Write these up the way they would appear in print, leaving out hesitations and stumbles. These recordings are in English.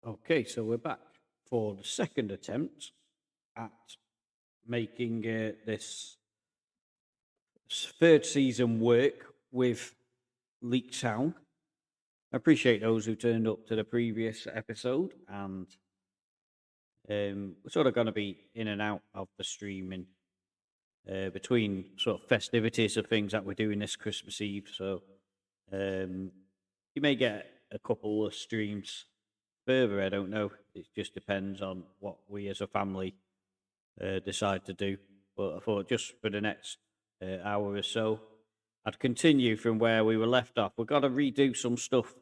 Okay, so we're back for the second attempt at making this third season work with Leek Town. I appreciate those who turned up to the previous episode, and we're sort of going to be in and out of the streaming between sort of festivities of things that we're doing this Christmas Eve. So you may get a couple of streams further. I don't know. It just depends on what we as a family decide to do. But I thought just for the next hour or so, I'd continue from where we were left off. We've got to redo some stuff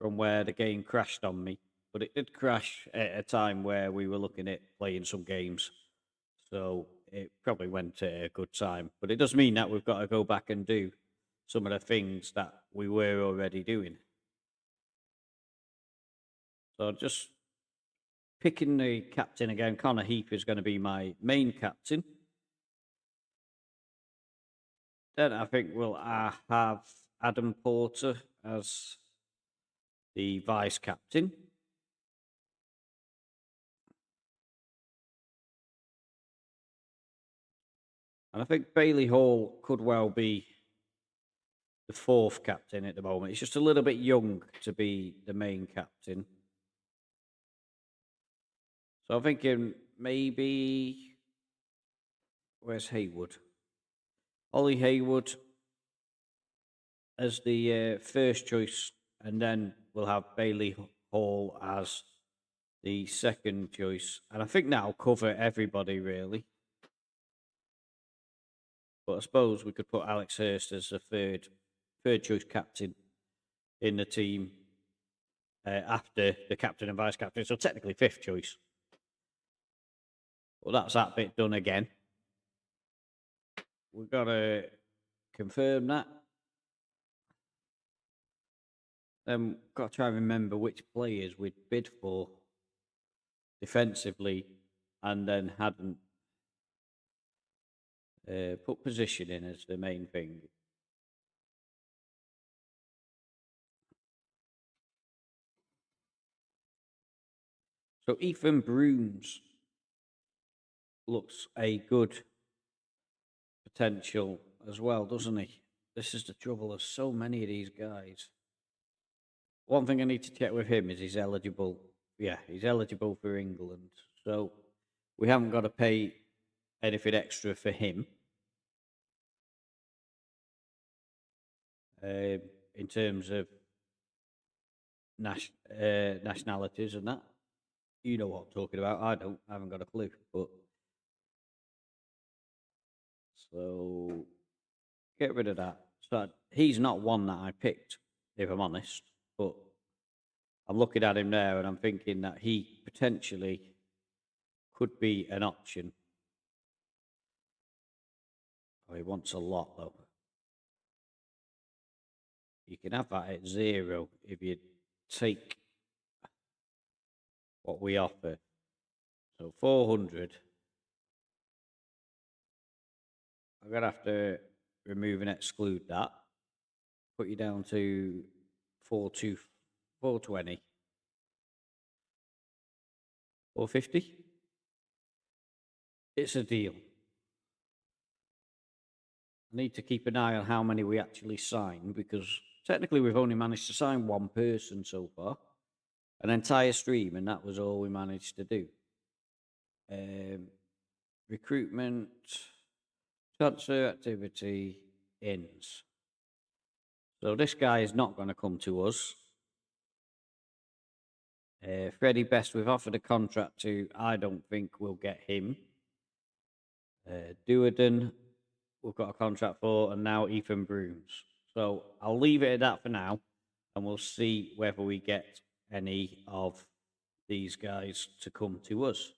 from where the game crashed on me. But it did crash at a time where we were looking at playing some games. So it probably went at a good time. But it does mean that we've got to go back and do some of the things that we were already doing. So just picking the captain again. Connor Heath is going to be my main captain. Then I think we'll have Adam Porter as the vice captain. And I think Bailey Hall could well be the fourth captain at the moment. He's just a little bit young to be the main captain. So I'm thinking maybe, where's Haywood? Ollie Haywood as the first choice, and then we'll have Bailey Hall as the second choice. And I think that'll cover everybody, really. But I suppose we could put Alex Hurst as the third choice captain in the team after the captain and vice captain. So technically fifth choice. Well, that's that bit done again. We've got to confirm that. Then got to try and remember which players we'd bid for defensively and then hadn't put position in as the main thing. So Ethan Brooms looks a good potential as well, doesn't he? This is the trouble of so many of these guys. One thing I need to check with him is he's eligible. Yeah, he's eligible for England. So we haven't got to pay anything extra for him. In terms of nationalities and that. You know what I'm talking about. I don't. I haven't got a clue. But so get rid of that. So he's not one that I picked, if I'm honest. But I'm looking at him now and I'm thinking that he potentially could be an option. Oh, he wants a lot though. You can have that at 0 if you take what we offer. So 400. I'm going to have to remove and exclude that. Put you down to 420. 450. It's a deal. I need to keep an eye on how many we actually sign because technically we've only managed to sign one person so far. An entire stream, and that was all we managed to do. Recruitment, transfer activity, ins. So this guy is not going to come to us. Freddie Best, we've offered a contract to. I don't think we'll get him. Duerden, we've got a contract for, and now Ethan Brooms. So I'll leave it at that for now, and we'll see whether we get any of these guys to come to us.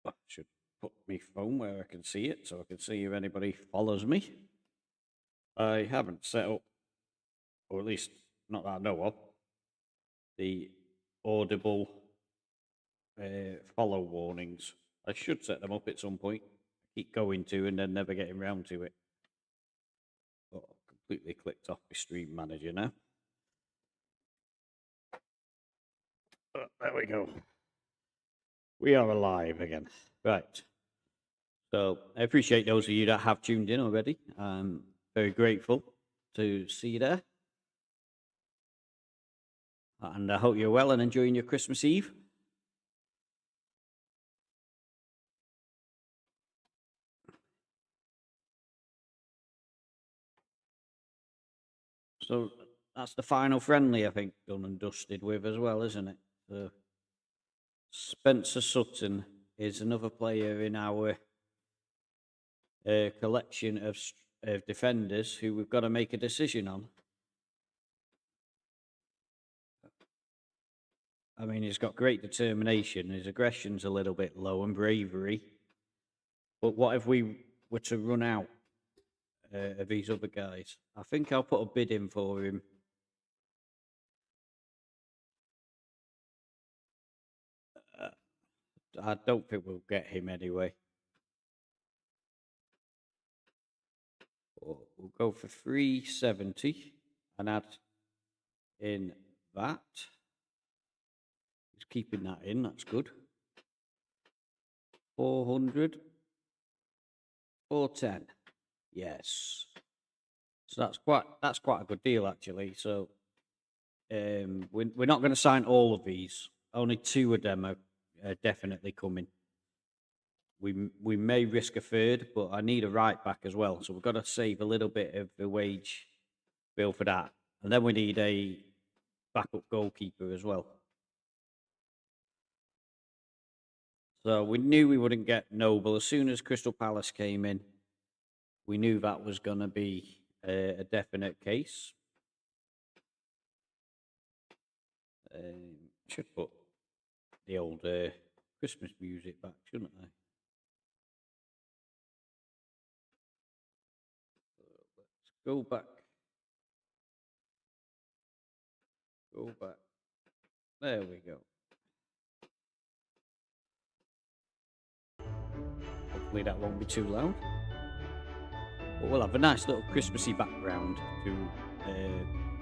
I should put my phone where I can see it so I can see if anybody follows me. I haven't set up, or at least not that I know of, the audible follow warnings. I should set them up at some point. I keep going to and then never getting round to it. Oh, completely clicked off my stream manager now. Oh, there we go. We are alive again. Right. So I appreciate those of you that have tuned in already. I'm very grateful to see you there. And I hope you're well and enjoying your Christmas Eve. So that's the final friendly, I think, done and dusted with as well, isn't it? So Spencer Sutton is another player in our collection of defenders who we've got to make a decision on. I mean, he's got great determination. His aggression's a little bit low and bravery. But what if we were to run out of these other guys? I think I'll put a bid in for him. I don't think we'll get him anyway. We'll go for 370 and add in that. He's keeping that in, that's good. 400. 410. Yes. So that's quite a good deal actually. So we're not going to sign all of these. Only 2 of them are definitely coming. We may risk a third, but I need a right back as well. So we've got to save a little bit of the wage bill for that. And then we need a backup goalkeeper as well. So we knew we wouldn't get Noble. As soon as Crystal Palace came in, we knew that was going to be a definite case. Should put the old Christmas music back, shouldn't I? Let's go back. Go back. There we go. Hopefully that won't be too loud. But we'll have a nice little Christmassy background to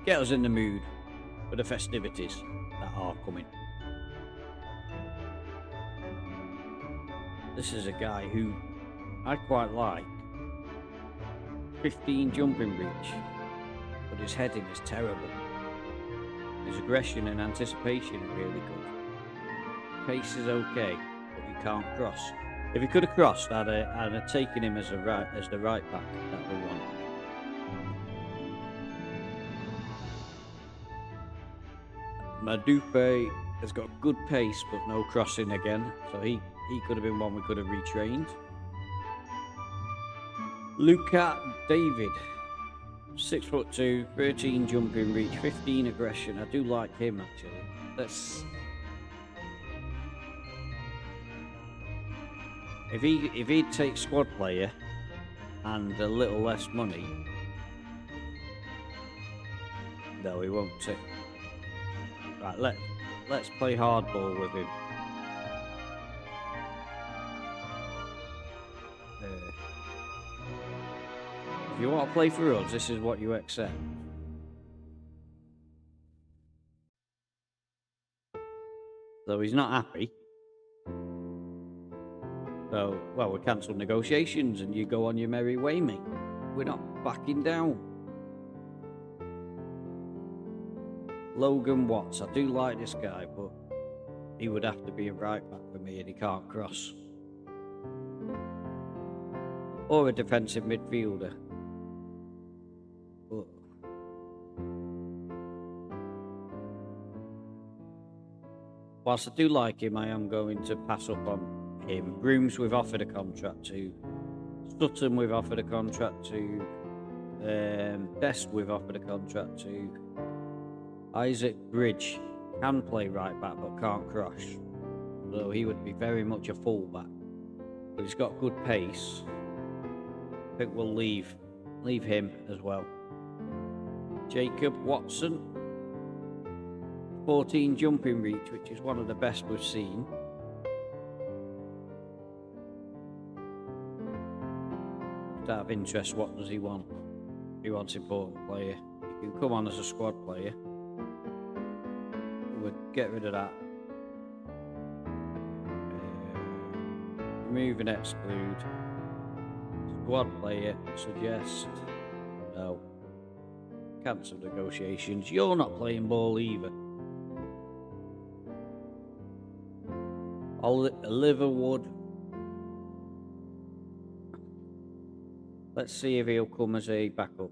get us in the mood for the festivities that are coming. This is a guy who I quite like. 15 jumping reach, but his heading is terrible. His aggression and anticipation are really good. Pace is okay, but he can't cross. If he could have crossed, I'd have taken him as the right back that we want. Madupe has got good pace, but no crossing again, so he could have been one we could have retrained. Luca David, 6'2", 13 jumping reach, 15 aggression. I do like him actually. If he'd take squad player and a little less money, no, he won't take. Right, let's play hardball with him. If you want to play for us, this is what you accept. So he's not happy. So, well, we cancelled negotiations and you go on your merry way, mate. We're not backing down. Logan Watts, I do like this guy, but he would have to be a right back for me and he can't cross. Or a defensive midfielder. But whilst I do like him, I am going to pass up on him. Brooms we've offered a contract to. Sutton we've offered a contract to. Dest we've offered a contract to. Isaac Bridge can play right back but can't cross. So he would be very much a full back. But he's got good pace. I think we'll leave him as well. Jacob Watson, 14 jumping reach, which is one of the best we've seen. Out of interest, what does he want? He wants important player. He can come on as a squad player. We'll get rid of that. Remove and exclude. Squad player, suggest. No. Cancel negotiations. You're not playing ball either. Liverwood. Let's see if he'll come as a backup.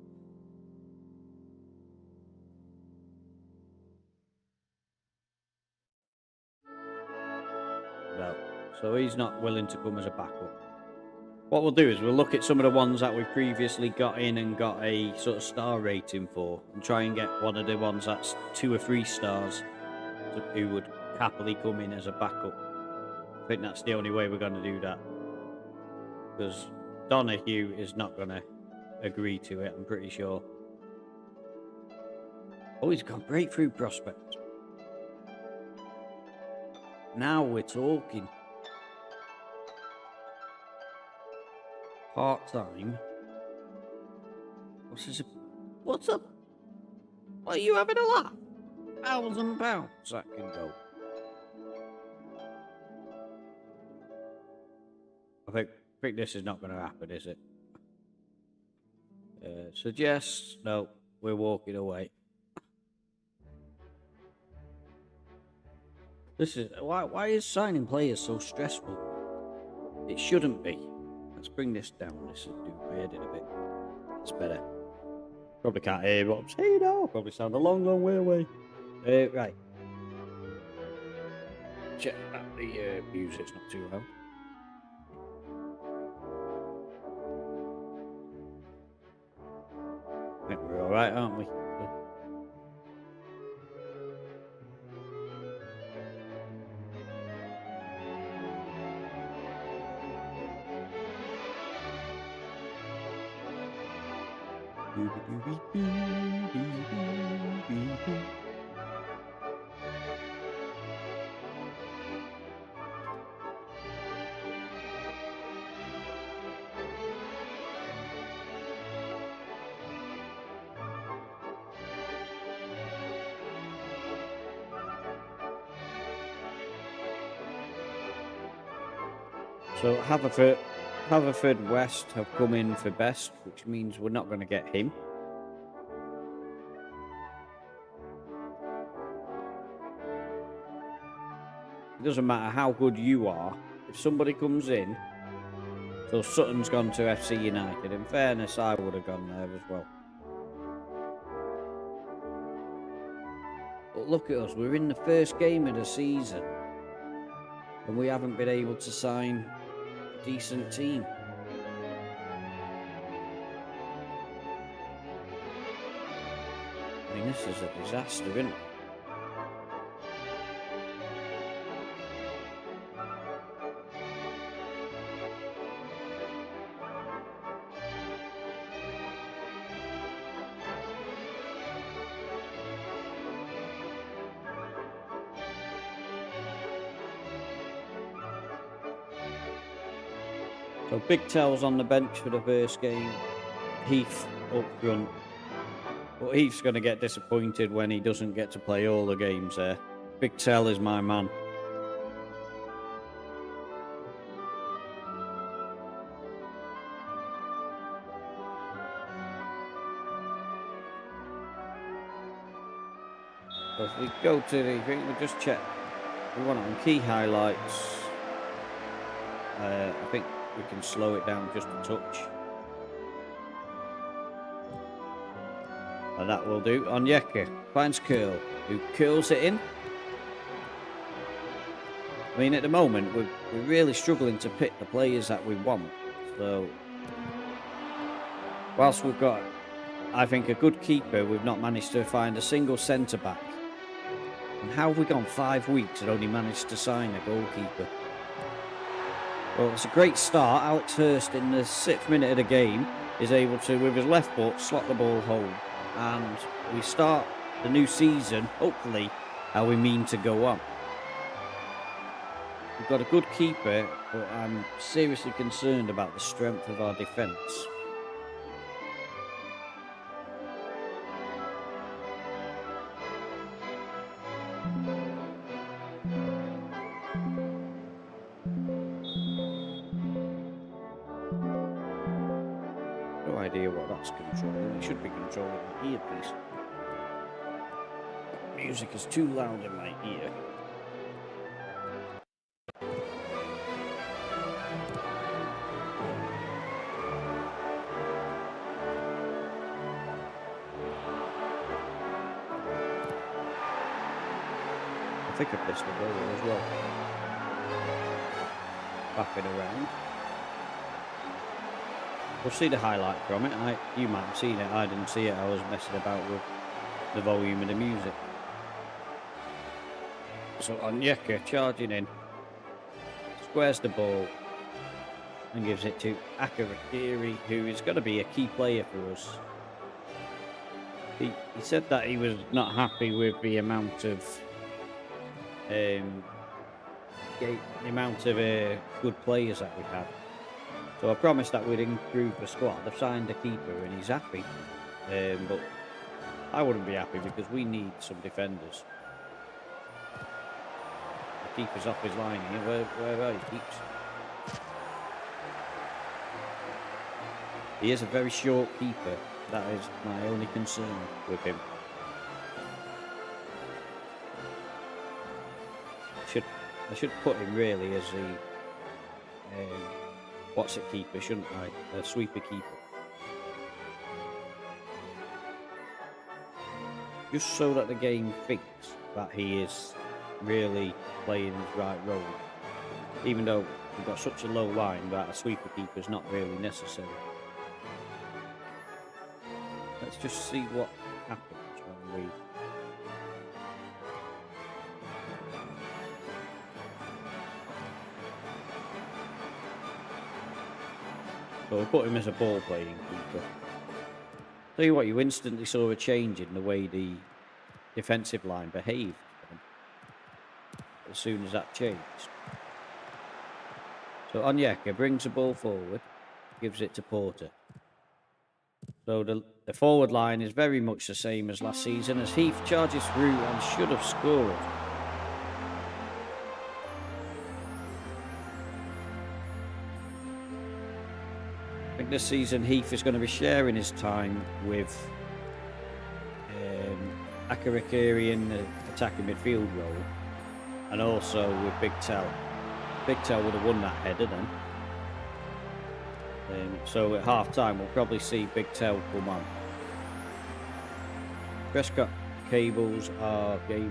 No. So he's not willing to come as a backup. What we'll do is we'll look at some of the ones that we previously got in and got a sort of star rating for, and try and get one of the ones that's 2 or 3 stars who would happily come in as a backup. I think that's the only way we're going to do that. Because Donahue is not going to agree to it, I'm pretty sure. Oh, he's got breakthrough prospect. Now we're talking. Part-time. What's up? What, are you having a laugh? £1,000 that can go. I think this is not going to happen, is it? Suggest. No, we're walking away. This is why is signing players so stressful? It shouldn't be. Let's bring this down. This will do weird in a bit. It's better. Probably can't hear what I'm saying now. Probably sound a long, long way away. Right. Check that the music's not too loud. I think we're alright, aren't we? So Haverford West have come in for best, which means we're not going to get him. It doesn't matter how good you are. If somebody comes in, so Sutton's gone to FC United. In fairness, I would have gone there as well. But look at us, we're in the first game of the season, and we haven't been able to sign a decent team. I mean, this is a disaster, isn't it? So Big Tell's on the bench for the first game. Heath up front. But Heath's going to get disappointed when he doesn't get to play all the games there. Big Tell is my man. So if we go to the thing, we just check. We want it on key highlights. I think we can slow it down just a touch. And that will do. Onyeka finds Curl, who curls it in. I mean, at the moment, we're really struggling to pick the players that we want. So, whilst we've got, I think, a good keeper, we've not managed to find a single centre-back. And how have we gone 5 weeks and only managed to sign a goalkeeper? Well, it's a great start. Alex Hurst, in the 6th minute of the game, is able to, with his left foot, slot the ball home. And we start the new season, hopefully, how we mean to go on. We've got a good keeper, but I'm seriously concerned about the strength of our defence. No idea what that's controlling. It should be controlling my earpiece. Music is too loud in my ear. I think I pissed the ball as well. Bapping around. We'll see the highlight from it. You might have seen it. I didn't see it. I was messing about with the volume of the music. So Onyeka charging in, squares the ball and gives it to Akarakiri, who is going to be a key player for us. He said that he was not happy with the amount of good players that we had. So I promised that we'd improve the squad. They've signed a keeper and he's happy, but I wouldn't be happy because we need some defenders. The keeper's off his line here. Where are you, keeps? He is a very short keeper. That is my only concern with him. I should put him really as the what's it keeper, shouldn't I? A sweeper keeper. Just so that the game thinks that he is really playing his right role. Even though we've got such a low line that a sweeper keeper is not really necessary. Let's just see what happens when we... So we'll put him as a ball-playing keeper. Tell you what, you instantly saw a change in the way the defensive line behaved as soon as that changed. So Onyeka brings the ball forward, gives it to Porter. So the forward line is very much the same as last season as Heath charges through and should have scored. I think this season Heath is going to be sharing his time with Akarakiri in the attacking midfield role and also with Big Tell. Big Tell would have won that header then. So at half time we'll probably see Big Tell come on. Prescott Gables, what are they?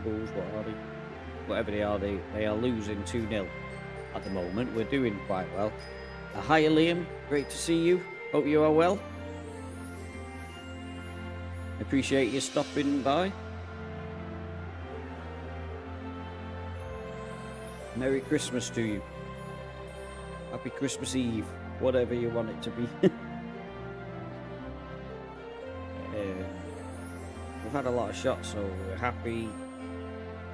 Whatever they are, they are losing 2-0 at the moment. We're doing quite well. Hi Liam, great to see you. Hope you are well. Appreciate you stopping by. Merry Christmas to you. Happy Christmas Eve, whatever you want it to be. We've had a lot of shots, so we're happy.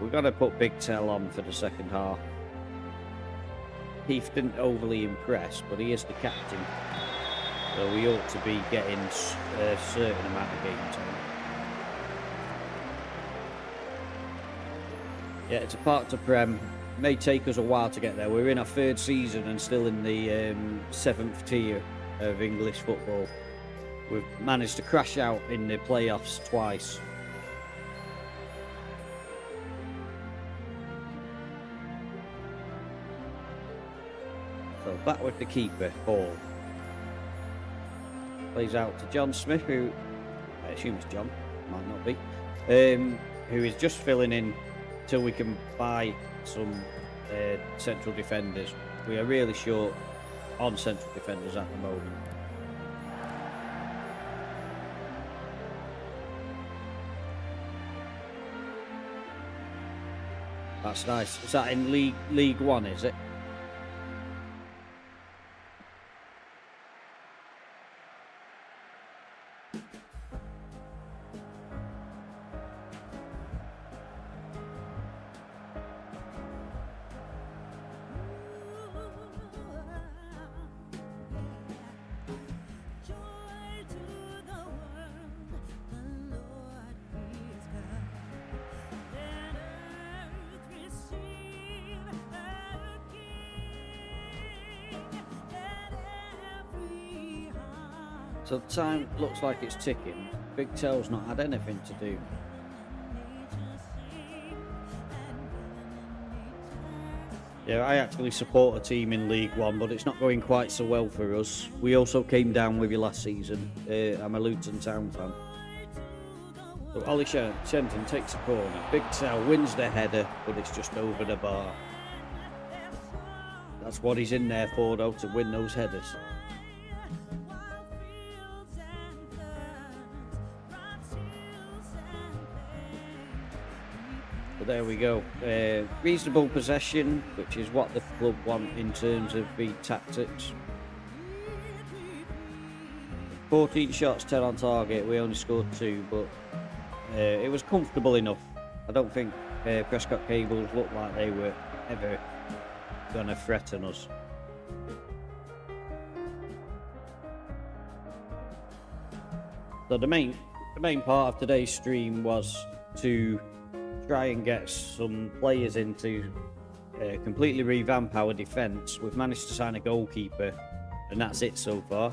We're going to put Big Tell on for the second half. Heath didn't overly impress, but he is the captain. So we ought to be getting a certain amount of game time. Yeah, it's a part to Prem. It may take us a while to get there. We're in our third season and still in the 7th tier of English football. We've managed to crash out in the playoffs twice. So back with the keeper, Paul. Plays out to John Smith, who I assume it's John, might not be, who is just filling in till we can buy some central defenders. We are really short on central defenders at the moment. That's nice. Is that in League One, is it? So time looks like it's ticking. Big Tel's not had anything to do. Yeah, I actually support a team in League One, but it's not going quite so well for us. We also came down with you last season. I'm a Luton Town fan. So Ollie Shenton takes a corner. Big Tel wins the header, but it's just over the bar. That's what he's in there for, though, to win those headers. But there we go. Reasonable possession, which is what the club want in terms of the tactics. 14 shots, 10 on target. We only scored 2, but it was comfortable enough. I don't think Prescott Cables looked like they were ever going to threaten us. So the main part of today's stream was to try and get some players in to completely revamp our defence. We've managed to sign a goalkeeper, and that's it so far.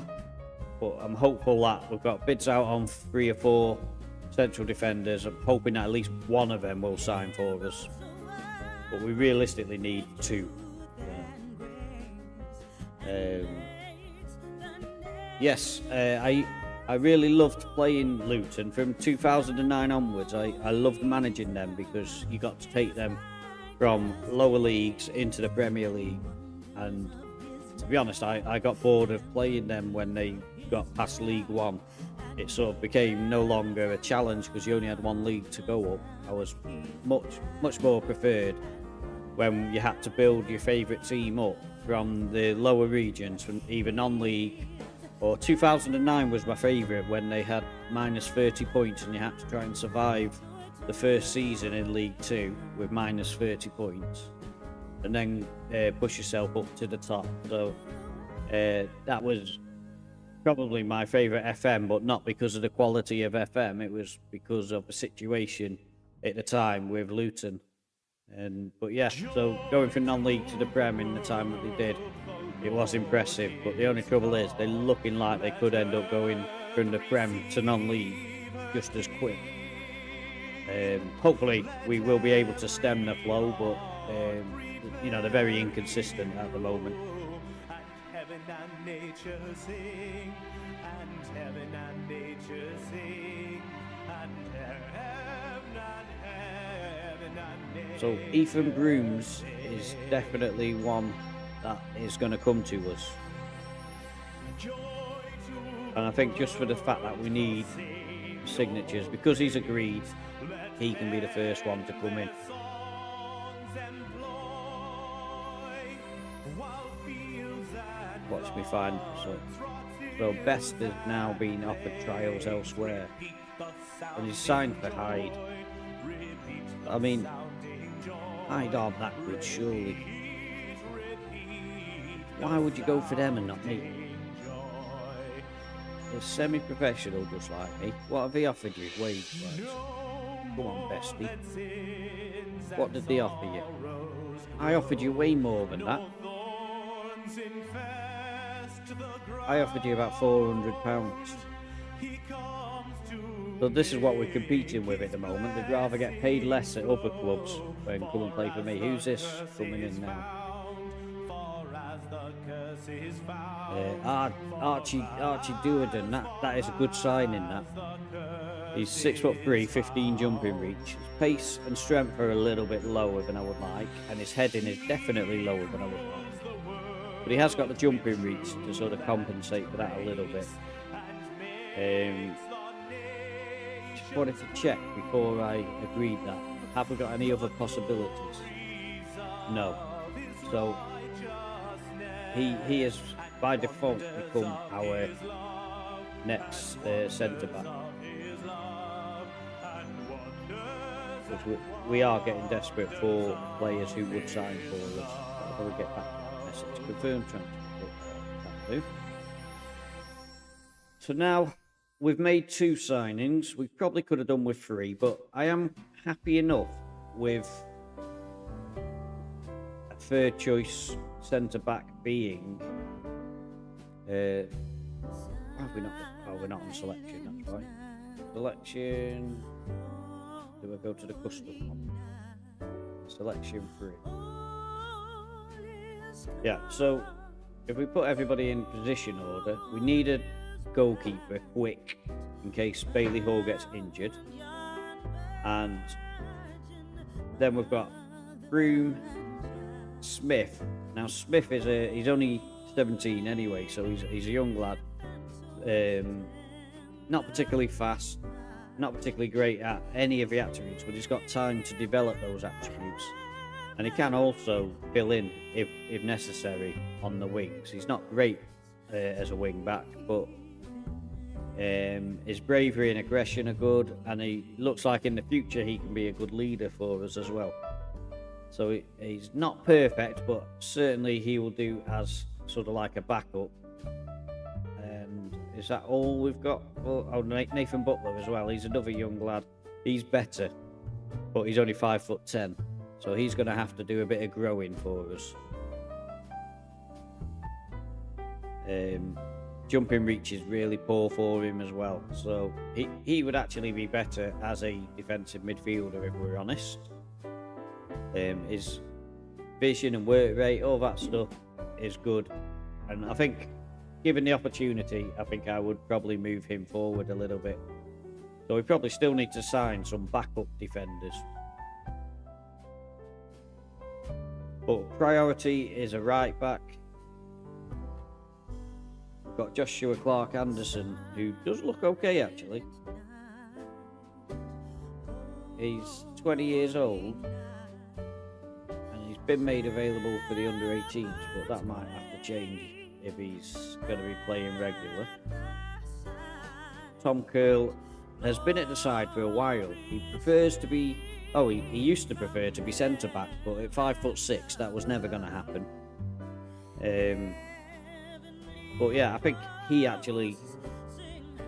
But I'm hopeful that we've got bids out on 3 or 4 central defenders. I'm hoping that at least one of them will sign for us. But we realistically need 2. Yes, I really loved playing Luton from 2009 onwards. I loved managing them because you got to take them from lower leagues into the Premier League, and to be honest, I got bored of playing them when they got past League One. It sort of became no longer a challenge because you only had 1 league to go up. I was much more preferred when you had to build your favourite team up from the lower regions, from either non-league. Or 2009 was my favourite, when they had minus 30 points and you had to try and survive the first season in League 2 with minus 30 points and then push yourself up to the top. So that was probably my favourite FM, but not because of the quality of FM, it was because of the situation at the time with Luton. But yeah, so going from non-league to the Prem in the time that they did, it was impressive, but the only trouble is they're looking like they could end up going from the Prem to non-league just as quick. Hopefully we will be able to stem the flow, but you know, they're very inconsistent at the moment. So Ethan Brooms is definitely one that is going to come to us, and I think just for the fact that we need signatures, because he's agreed, he can be the first one to come in. Watch me find. So Best has now been offered trials elsewhere, and he's signed for Hyde. I mean, Hyde aren't that good, surely. Why would you go for them and not me? They're semi-professional just like me. What have they offered you? Wage-wise? Come on, Bestie. What did they offer you? I offered you way more than that. I offered you about £400. So this is what we're competing with at the moment. They'd rather get paid less at other clubs than come and play for me. Who's this coming in now? Archie Duerden. That is a good signing, that. He's 6'3", 15 jumping reach. His pace and strength are a little bit lower than I would like, and his heading is definitely lower than I would like. But he has got the jumping reach to sort of compensate for that a little bit. Just wanted to check before I agreed that. Have we got any other possibilities? No. So he has by default become our next centre-back. Because we are getting desperate for players who would sign for us. How do we get back to the message? Confirm transfer. So now we've made 2 signings. We probably could have done with 3, but I am happy enough with a third choice centre-back being... why Have we not? Oh, we're not on selection. That's right. Selection. Do I go to the custom one? Selection 3. Yeah. So if we put everybody in position order, we need a goalkeeper quick in case Bailey Hall gets injured, and then we've got Broom, Smith. Now Smith is he's only 17 anyway, so he's a young lad. Not particularly fast, not particularly great at any of the attributes, but he's got time to develop those attributes, and he can also fill in if necessary on the wings. He's not great as a wing back, but his bravery and aggression are good, and he looks like in the future he can be a good leader for us as well. So he's not perfect, but certainly he will do as sort of like a backup. And is that all we've got? Oh, Nathan Butler as well. He's another young lad. He's better, but he's only 5'10", so he's going to have to do a bit of growing for us. Jumping reach is really poor for him as well, so he would actually be better as a defensive midfielder, if we're honest. His vision and work rate, all that stuff is good, and I think given the opportunity, I think I would probably move him forward a little bit. So we probably still need to sign some backup defenders, but priority is a right back. Got Joshua Clark Anderson, who does look okay actually. He's 20 years old and he's been made available for the under 18s, but that might have to change if he's going to be playing regular. Tom Curl has been at the side for a while. He prefers to be, he used to prefer to be centre back, but at 5'6", that was never going to happen. But yeah, I think he actually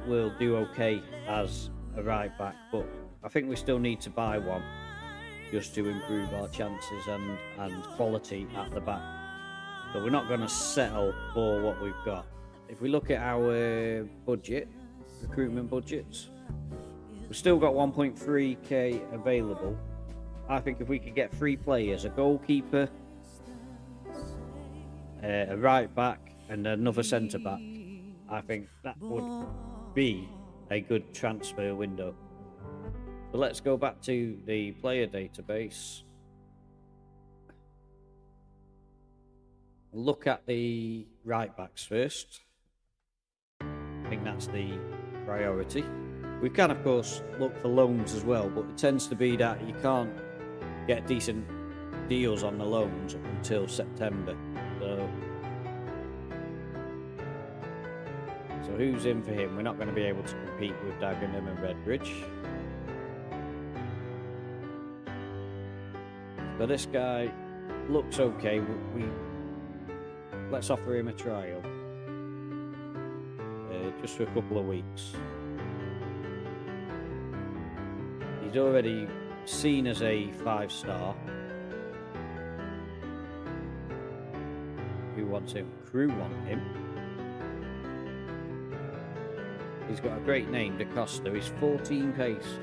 will do okay as a right back, but I think we still need to buy one just to improve our chances and quality at the back. So we're not going to settle for what we've got. If we look at our budget, recruitment budgets, we've still got 1.3k available. I think if we could get 3 players, a goalkeeper, a right back, and another centre back, I think that would be a good transfer window. So let's go back to the player database. Look at the right backs first. I think that's the priority. We can of course look for loans as well, but it tends to be that you can't get decent deals on the loans until September. So who's in for him? We're not going to be able to compete with Dagenham and Redbridge. So this guy looks okay. Let's offer him a trial. Just for a couple of weeks. He's already seen as a 5-star. Who wants him? Crew want him. He's got a great name, DaCosta. He's 14 pace.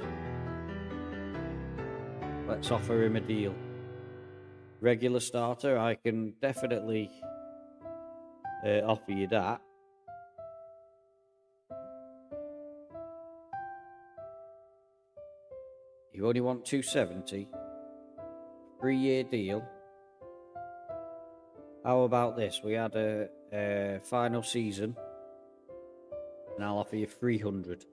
Let's offer him a deal. Regular starter, I can definitely offer you that. You only want 270. 3-year deal. How about this? We had a final season, and I'll offer you 300.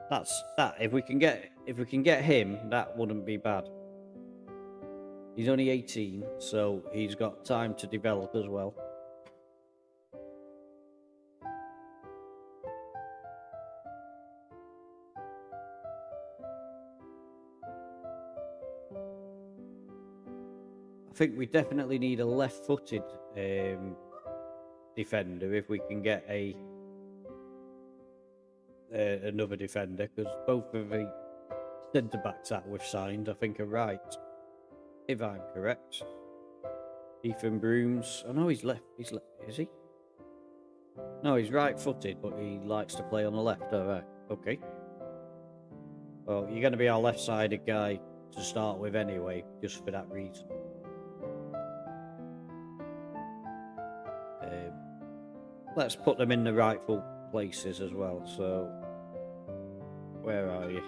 That's that. If we can get him, that wouldn't be bad. He's only 18, so he's got time to develop as well. I think we definitely need a left-footed defender if we can get another defender, because both of the centre backs that we've signed, I think, are right, if I'm correct. Ethan Brooms. Oh no, he's left. Is he? No, he's right-footed, but he likes to play on the left. All right. Okay. Well, you're going to be our left-sided guy to start with anyway, just for that reason. Let's put them in the rightful places as well. So, where are you?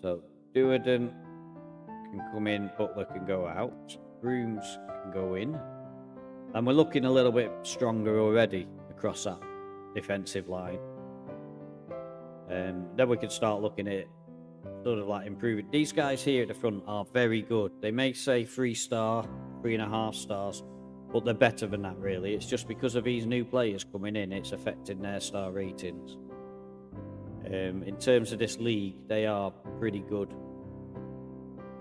So, Duerden can come in, Butler can go out, Brooms can go in. And we're looking a little bit stronger already across that defensive line. Then we can start looking at sort of like improving. These guys here at the front are very good. They may say 3-star, 3.5 stars, but they're better than that really. It's just because of these new players coming in, it's affecting their star ratings. In terms of this league, they are pretty good.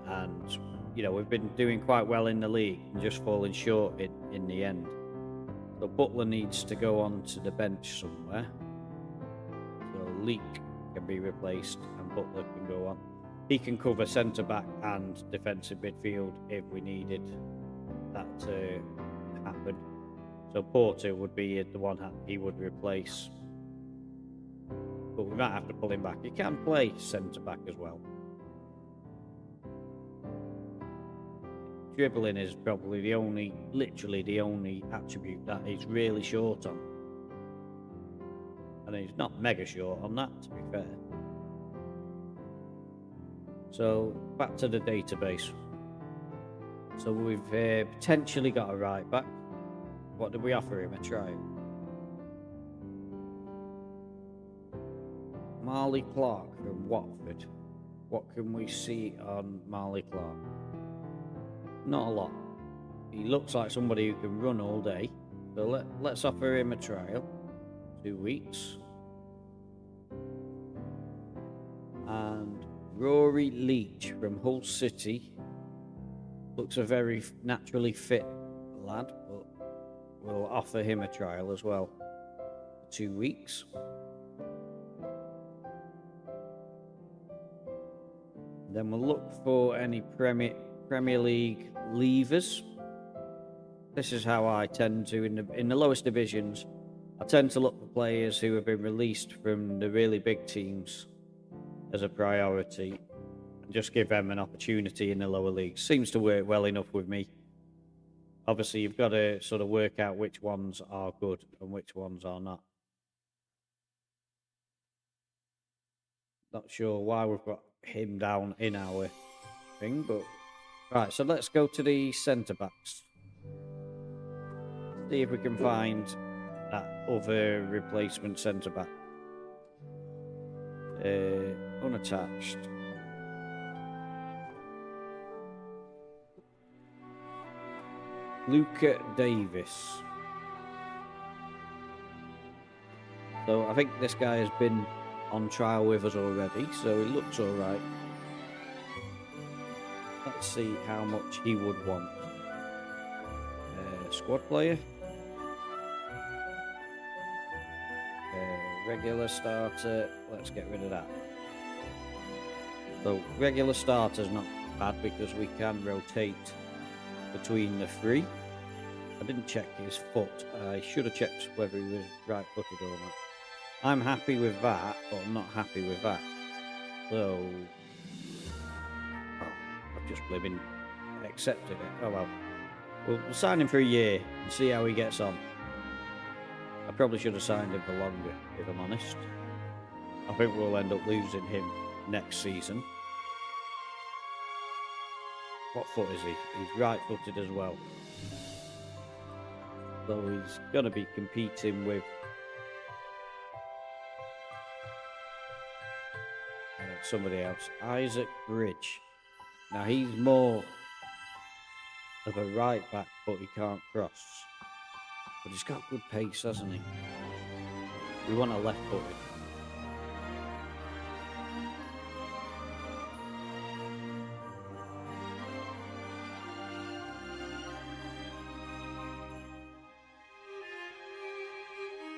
And, you know, we've been doing quite well in the league and just falling short in the end. So Butler needs to go on to the bench somewhere. So Leek can be replaced and Butler can go on. He can cover centre-back and defensive midfield if we needed that to happen. So Porter would be the one he would replace. But we might have to pull him back. He can play centre-back as well. Dribbling is probably literally the only attribute that he's really short on. And he's not mega short on that, to be fair. So, back to the database. So we've potentially got a right back. What did we offer him? A trial. Marley Clark from Watford. What can we see on Marley Clark? Not a lot. He looks like somebody who can run all day. So let's offer him a trial. 2 weeks. And Rory Leach from Hull City. Looks a very naturally fit lad, but we'll offer him a trial as well. 2 weeks. Then we'll look for any Premier League leavers. This is how I tend to, in the lowest divisions, I tend to look for players who have been released from the really big teams as a priority and just give them an opportunity in the lower leagues. Seems to work well enough with me. Obviously, you've got to sort of work out which ones are good and which ones are not. Not sure why we've got him down in our thing, but right, so let's go to the centre backs. See if we can find that other replacement centre back. Unattached. Luca Davis. So I think this guy has been on trial with us already, so he looks all right. Let's see how much he would want. Squad player. Regular starter. Let's get rid of that. So regular starter's not bad because we can rotate between the three. I didn't check his foot. I should have checked whether he was right-footed or not. I'm happy with that, but I'm not happy with that. So, I've just living accepted it. Oh well. We'll sign him for a year and see how he gets on. I probably should have signed him for longer, if I'm honest. I think we'll end up losing him next season. What foot is he? He's right-footed as well. So he's going to be competing with somebody else. Isaac Bridge. Now he's more of a right back, but he can't cross. But he's got good pace, hasn't he? We want a left footed.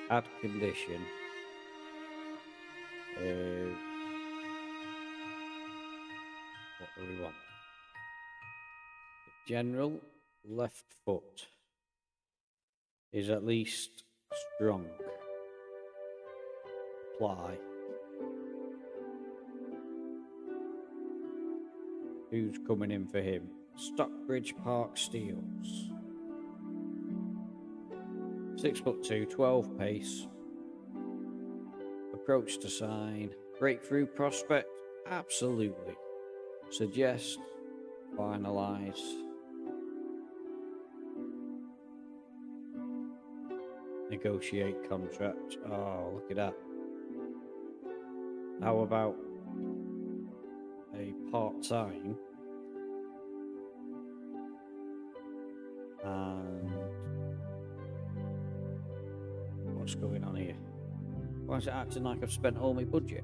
Add condition. So we want the general left foot is at least strong. Apply. Who's coming in for him? Stockbridge Park Steels. 6'2", 12 pace. Approach to sign. Breakthrough prospect? Absolutely. Suggest. Finalise. Negotiate contract. Oh, look at that. How about a part-time and what's going on here? Why is it acting like I've spent all my budget?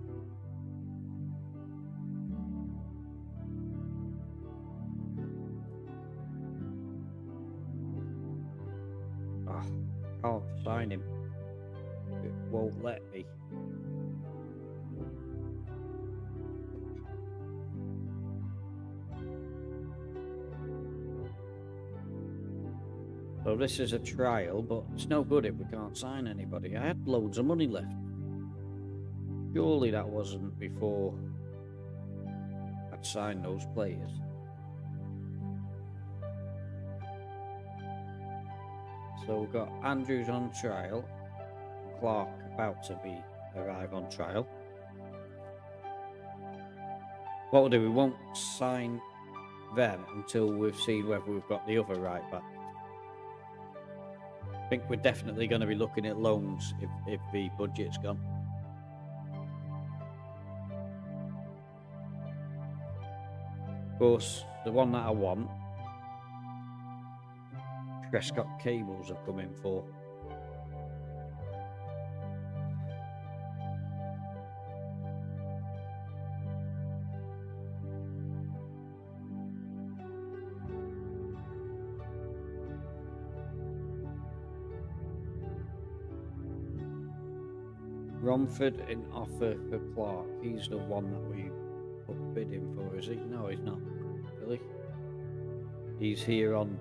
Oh, can't sign him. It won't let me. So this is a trial, but it's no good if we can't sign anybody. I had loads of money left. Surely that wasn't before I'd signed those players. So we've got Andrews on trial, Clark about to arrive on trial. What we'll do, we won't sign them until we've seen whether we've got the other right back. I think we're definitely going to be looking at loans if the budget's gone. Of course, the one that I want, Prescott Cables have come in for. Romford in offer for Clark. He's the one that we put bid in for, is he? No, he's not. Really? He's here on...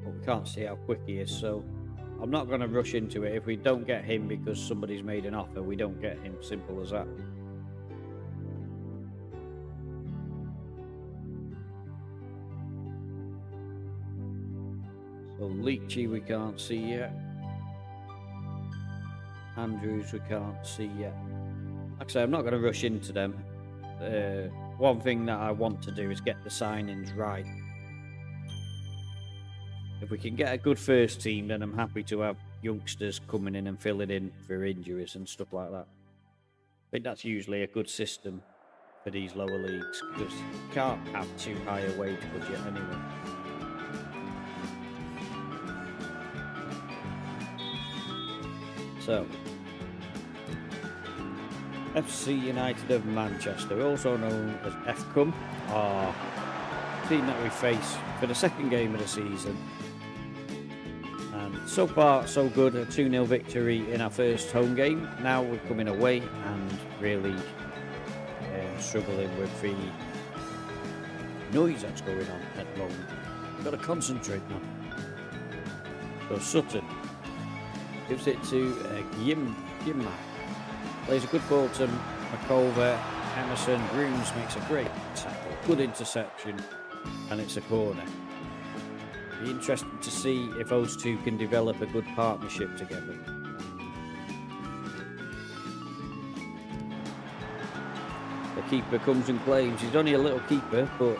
But we can't see how quick he is, so I'm not going to rush into it. If we don't get him because somebody's made an offer, we don't get him. Simple as that. So Leachy we can't see yet. Andrews we can't see yet. Like I say, I'm not going to rush into them. One thing that I want to do is get the signings right. If we can get a good first team, then I'm happy to have youngsters coming in and filling in for injuries and stuff like that. I think that's usually a good system for these lower leagues, because you can't have too high a wage budget anyway. So, FC United of Manchester, also known as FCUM, are the team that we face for the second game of the season. And so far, so good, a 2-0 victory in our first home game. Now we're coming away and really struggling with the noise that's going on at the moment. We've got to concentrate now. So Sutton gives it to Gimma. Plays a good ball to McCulver. Emerson Grooms makes a great tackle. Good interception. And it's a corner. Be interesting to see if those two can develop a good partnership together. The keeper comes and claims. He's only a little keeper, but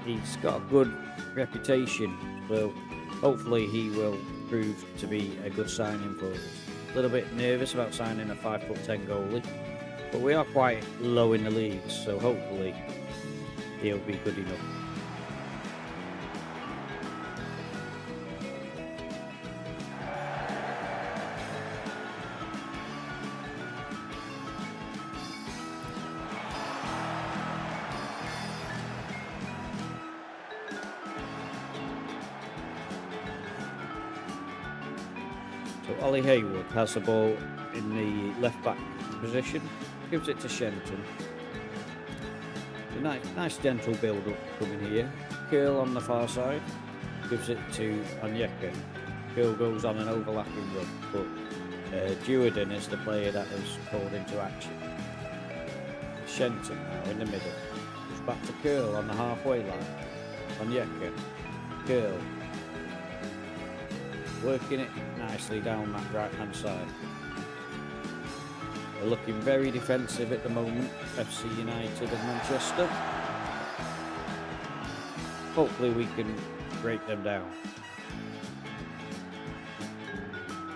he's got a good reputation. So hopefully he will prove to be a good signing for us. A little bit nervous about signing a 5'10" goalie, but we are quite low in the league, so hopefully he'll be good enough. So Ollie Haywood has the ball in the left back position, gives it to Shenton. a nice gentle build-up coming here. Curl on the far side, gives it to Onyeka. Curl goes on an overlapping run, but Duerden is the player that is called into action. Shenton now in the middle. Goes back to Curl on the halfway line. Onyeka. Curl. Working it nicely down that right-hand side. They're looking very defensive at the moment, FC United of Manchester. Hopefully we can break them down.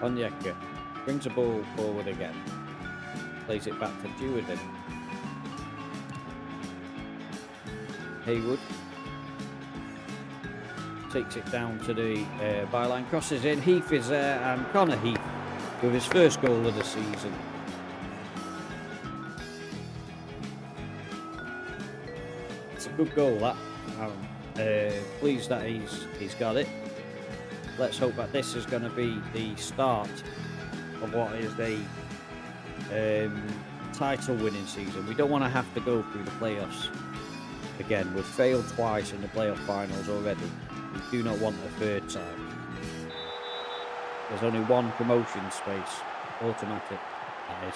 Onyeka brings the ball forward again. Plays it back to Duerden. Haywood takes it down to the byline, crosses in. Heath is there, and Connor Heath with his first goal of the season. It's a good goal, that. I'm pleased that he's got it. Let's hope that this is going to be the start of what is a title winning season. We don't want to have to go through the playoffs again. We've failed twice in the playoff finals already. We do not want a third time. There's only one promotion space, automatic, that is.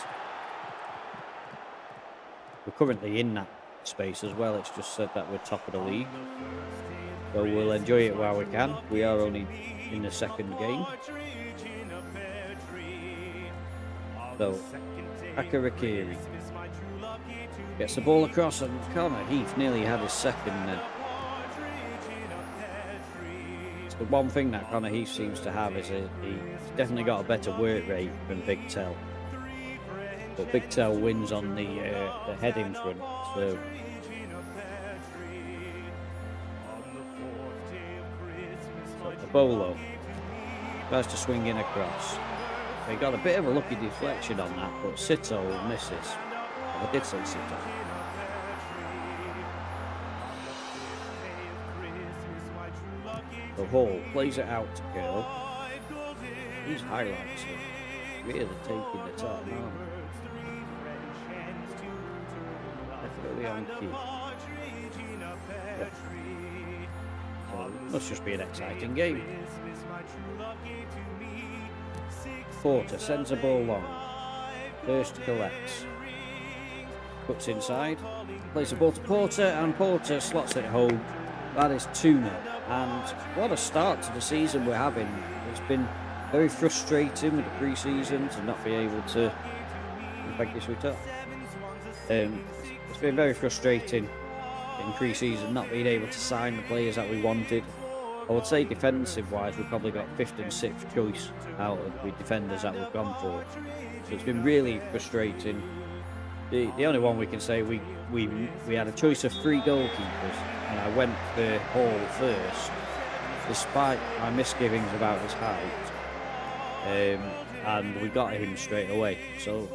We're currently in that space as well. It's just said that we're top of the league. So we'll enjoy it while we can. We are only in the second game. So, Akarakiri gets the ball across, and Connor Heath nearly had his second then. It's the one thing that Connor Heath seems to have is he's definitely got a better work rate than Big Tell. But Big Tell wins on the head in front, so Bolo tries to swing in across. They got a bit of a lucky deflection on that, but Sito misses. I did say Sito. The Hall plays it out to Curl. These highlights are really taking the time on. Definitely on key. Yeah. Must just be an exciting game. Porter sends the ball long. Hurst collects. Cuts inside. Plays the ball to Porter, and Porter slots it home. That is 2-0. And what a start to the season we're having. It's been very frustrating with the pre-season to not be able to... It's been very frustrating in pre-season not being able to sign the players that we wanted. I would say defensive-wise, we've probably got 5th and 6th choice out of the defenders that we've gone for. So it's been really frustrating. The only one we can say, we had a choice of 3 goalkeepers, and I went for Hall first, despite my misgivings about his height, and we got him straight away. So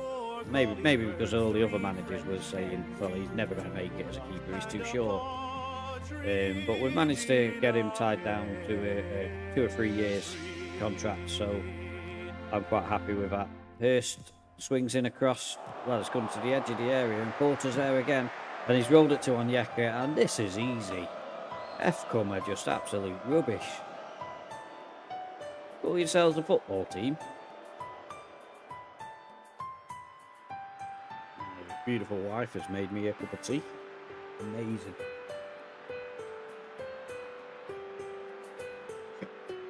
maybe because all the other managers were saying, well, he's never going to make it as a keeper, he's too short. But we've managed to get him tied down to a 2 or 3 years contract, so I'm quite happy with that. Hurst swings in across, well, it's come to the edge of the area, and Porter's there again, and he's rolled it to Onyeka, and this is easy. FCOM are just absolute rubbish. Call yourselves a football team. My beautiful wife has made me a cup of tea. Amazing.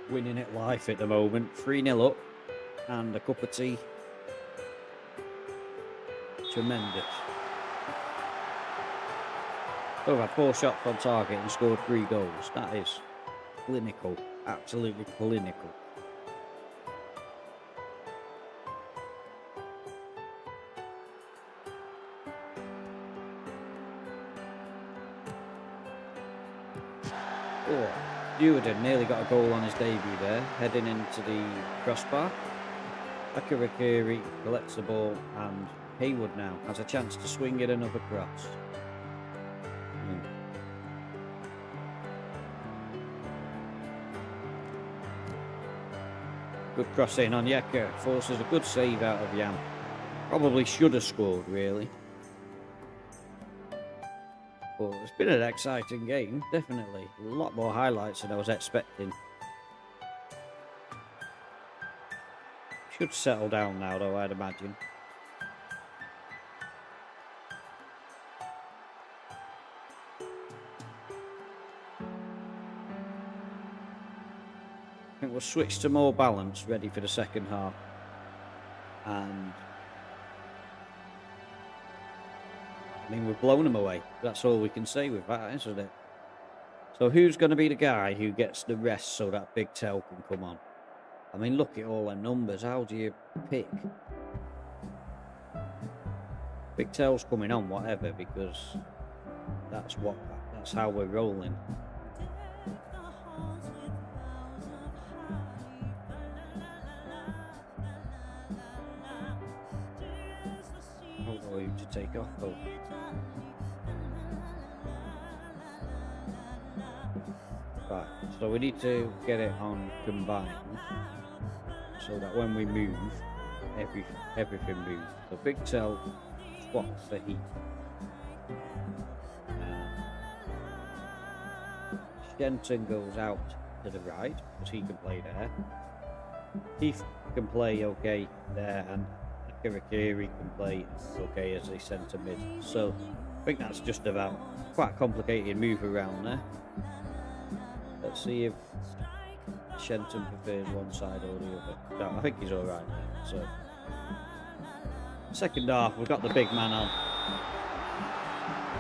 Winning it live at the moment, 3-0 up, and a cup of tea. Tremendous. We've had 4 shots on target and scored 3 goals. That is clinical, absolutely clinical. Oh, Duerden nearly got a goal on his debut there, heading into the crossbar. Akarakiri collects the ball, and Haywood now has a chance to swing it another cross. Good cross in on Onyeka, forces a good save out of Jan. Probably should have scored, really. But it's been an exciting game, definitely. A lot more highlights than I was expecting. Should settle down now, though, I'd imagine. I think we'll switch to more balance, ready for the second half. And I mean, we've blown them away. That's all we can say with that, isn't it? So who's going to be the guy who gets the rest so that Big Tel can come on? I mean, look at all the numbers. How do you pick? Big Tel's coming on, whatever, because that's how we're rolling. I don't know who to take off though. Right, so we need to get it on combined so that when we move, everything moves. So Big Tel swaps for Heat. Shenton goes out to the right because he can play there. Heath can play okay there, and Kirakiri can play okay as a centre mid. So I think that's just about quite a complicated move around there. Let's see if Shenton prefers one side or the other. No, I think he's alright there. So second half, we've got the big man on.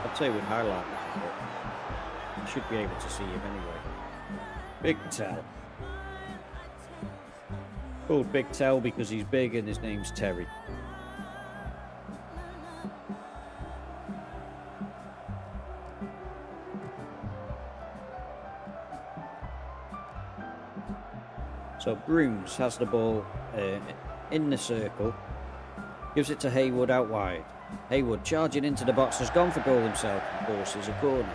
I'd say we'd highlight this, but you should be able to see him anyway. Big Tel. Called Big Tel because he's big and his name's Terry. So Brooms has the ball in the circle, gives it to Haywood out wide. Haywood charging into the box, has gone for goal himself, and forces a corner.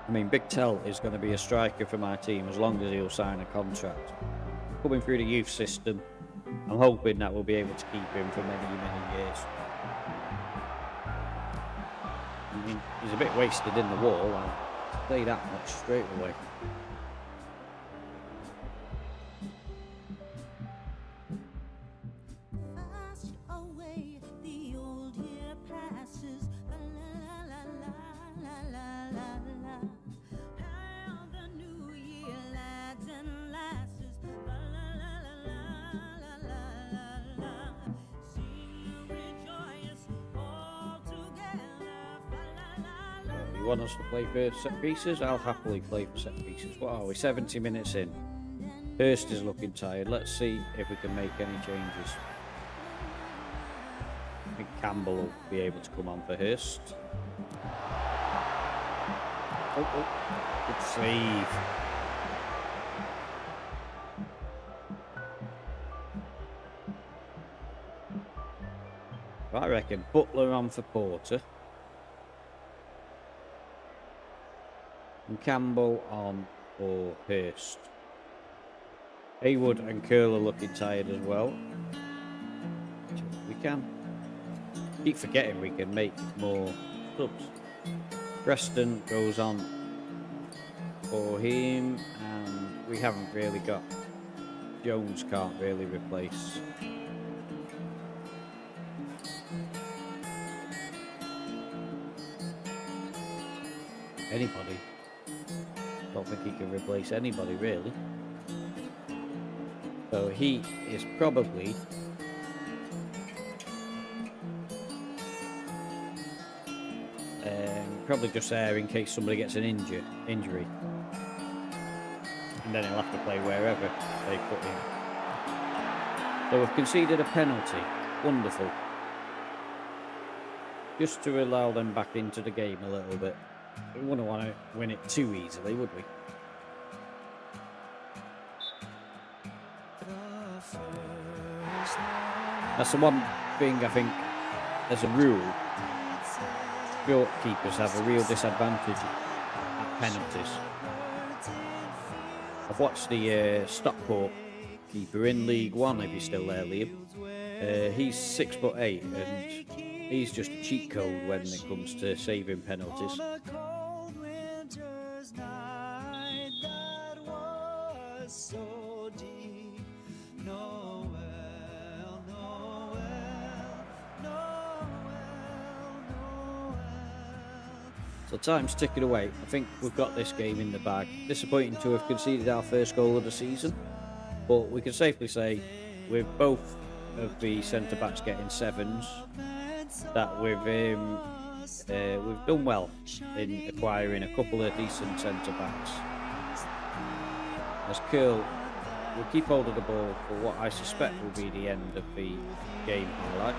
I mean, Big Tel is going to be a striker for my team as long as he'll sign a contract. Coming through the youth system, I'm hoping that we'll be able to keep him for many, many years. I mean, he's a bit wasted in the wall, I'll say that much straight away. Want us to play for set pieces? I'll happily play for set pieces. What are we? 70 minutes in. Hurst is looking tired. Let's see if we can make any changes. I think Campbell will be able to come on for Hurst. Oh, good save. I reckon Butler on for Porter. And Campbell on for Hurst. Haywood and Curl are looking tired as well. We can. Keep forgetting we can make more subs. Preston goes on for him, and we haven't really got. Jones can't really replace. Anybody. Don't think he can replace anybody really. So he is probably just there in case somebody gets an injury, and then he'll have to play wherever they put him. So we've conceded a penalty. Wonderful. Just to allow them back into the game a little bit. We wouldn't want to win it too easily, would we? That's the one thing I think, as a rule, short keepers have a real disadvantage at penalties. I've watched the Stockport keeper in League One, if he's still there, Liam. He's 6'8", and he's just a cheat code when it comes to saving penalties. So time's ticking away. I think we've got this game in the bag. Disappointing to have conceded our first goal of the season, but we can safely say with both of the centre-backs getting 7s, that we've done well in acquiring a couple of decent centre-backs. As Curl will keep hold of the ball for what I suspect will be the end of the game highlight.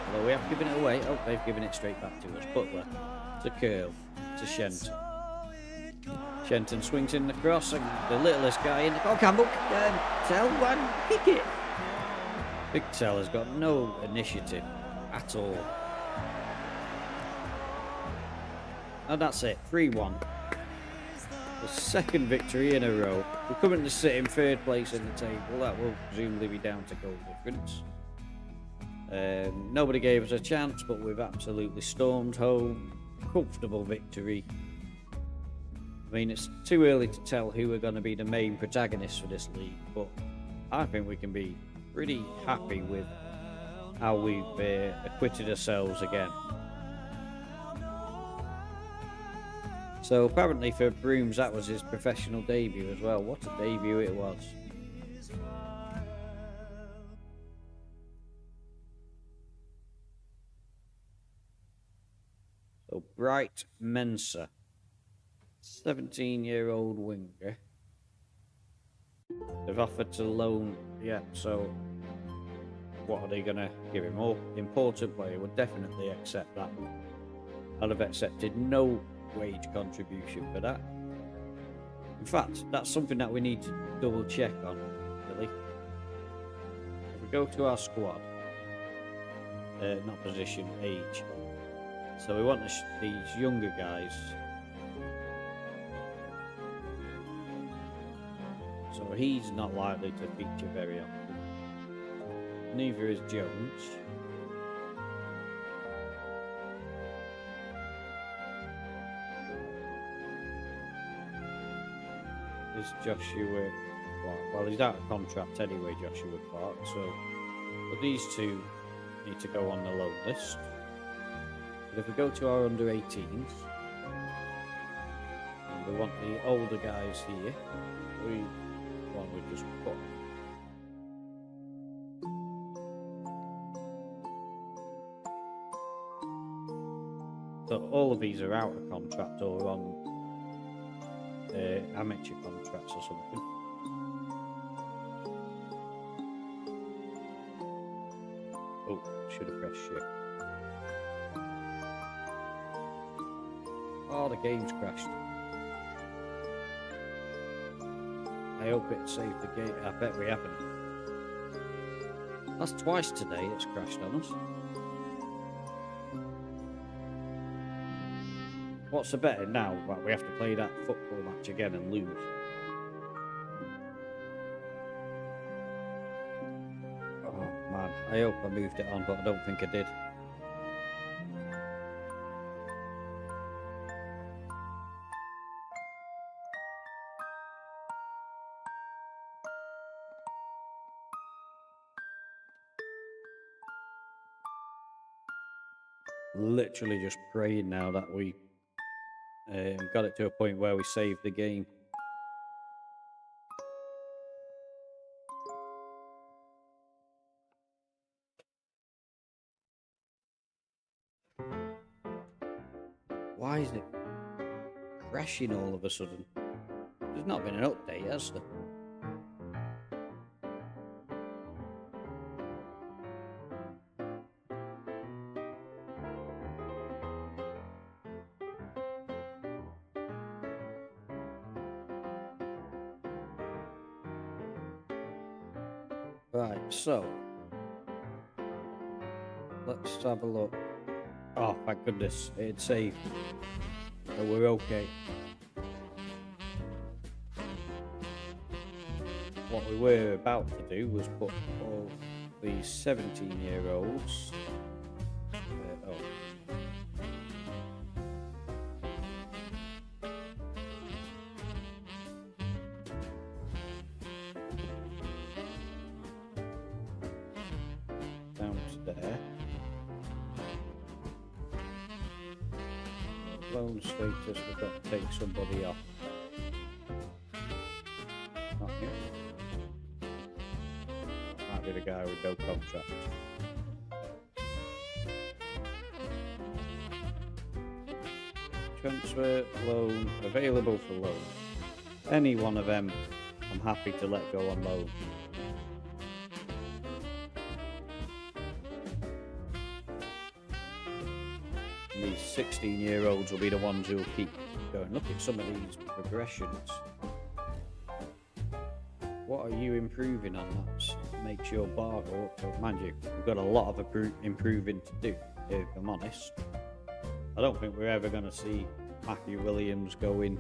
Although we have given it away. Oh, they've given it straight back to us. Butler to Curl to Shenton. Shenton swings in the cross, and the littlest guy in. Oh, Campbell, Tell one, kick it. Big Tell has got no initiative at all. And that's it, 3-1. The second victory in a row. We're coming to sit in third place in the table. That will presumably be down to goal difference. Nobody gave us a chance, but we've absolutely stormed home. Comfortable victory. I mean, it's too early to tell who are going to be the main protagonists for this league, but I think we can be pretty happy with how we've acquitted ourselves again. So apparently for Brooms, that was his professional debut as well. What a debut it was. So Bright Mensah, 17-year-old winger. They've offered to loan, yeah, so what are they going to give him? More important player, would definitely accept that. I'd have accepted no wage contribution for that. In fact, that's something that we need to double check on, really. If we go to our squad, not position, age. So we want these younger guys. So he's not likely to feature very often. Neither is Jones. Is Joshua Clark? Well, he's out of contract anyway, Joshua Clark. So but these two need to go on the loan list. But if we go to our under 18s, and we want the older guys here, we just put. So all of these are out of contract or on amateur contracts or something. Oh, should have pressed shift. Oh, the game's crashed. I hope it saved the game. I bet we haven't. That's twice today it's crashed on us. What's the better now? Well, we have to play that football match again and lose. Oh man, I hope I moved it on, but I don't think I did. Literally just praying now that we got it to a point where we saved the game. Why is it crashing all of a sudden? There's not been an update, has there? Right, so let's have a look. Oh, thank goodness, it saved. So we're okay. What we were about to do was put all these 17-year-olds. Down to there. Loan status, we've got to take somebody off. Not him. Might be the guy with no contract. Transfer, loan, available for loan. Any one of them, I'm happy to let go on loan. These 16-year-olds will be the ones who will keep going. Look at some of these progressions. What are you improving on? That makes your bar go up. Mind you, we've got a lot of improving to do, if I'm honest. I don't think we're ever going to see Matthew Williams going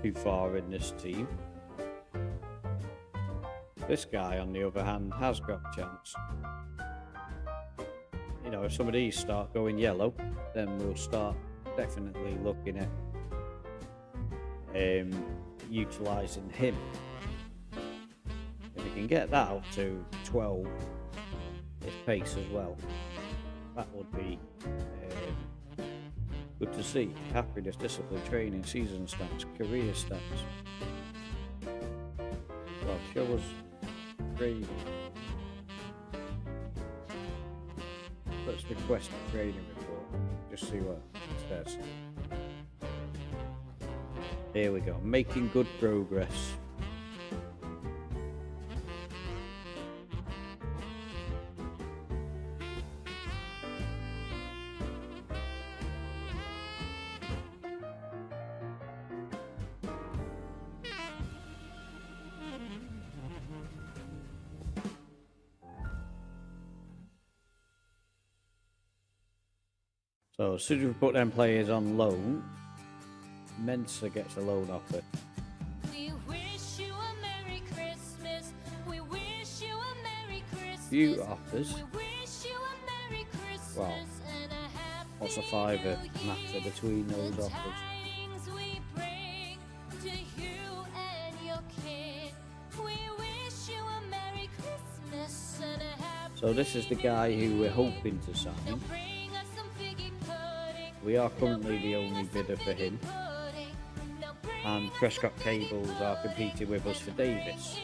too far in this team. This guy, on the other hand, has got a chance. You know, if some of these start going yellow, then we'll start definitely looking at utilising him. If we can get that up to 12, his pace as well, that would be good to see. Happiness, discipline, training, season stats, career stats. Well, show us training. Let's request a training report. Just see what it says. Here we go. Making good progress. So as soon as we put them players on loan, Mensa gets a loan offer. We wish you a Merry Christmas. We wish you a Merry Christmas. Few offers. We wish you a Merry Christmas. Well, and a happy what's a fiver New matter Year. between those The offers? tidings we bring to you and your kid. We wish you a Merry Christmas and a happy So this is the guy who we're hoping to They'll sign. bring us some figgy pudding. We are currently the only bidder for him, and Prescott Cables are competing with us for Davis.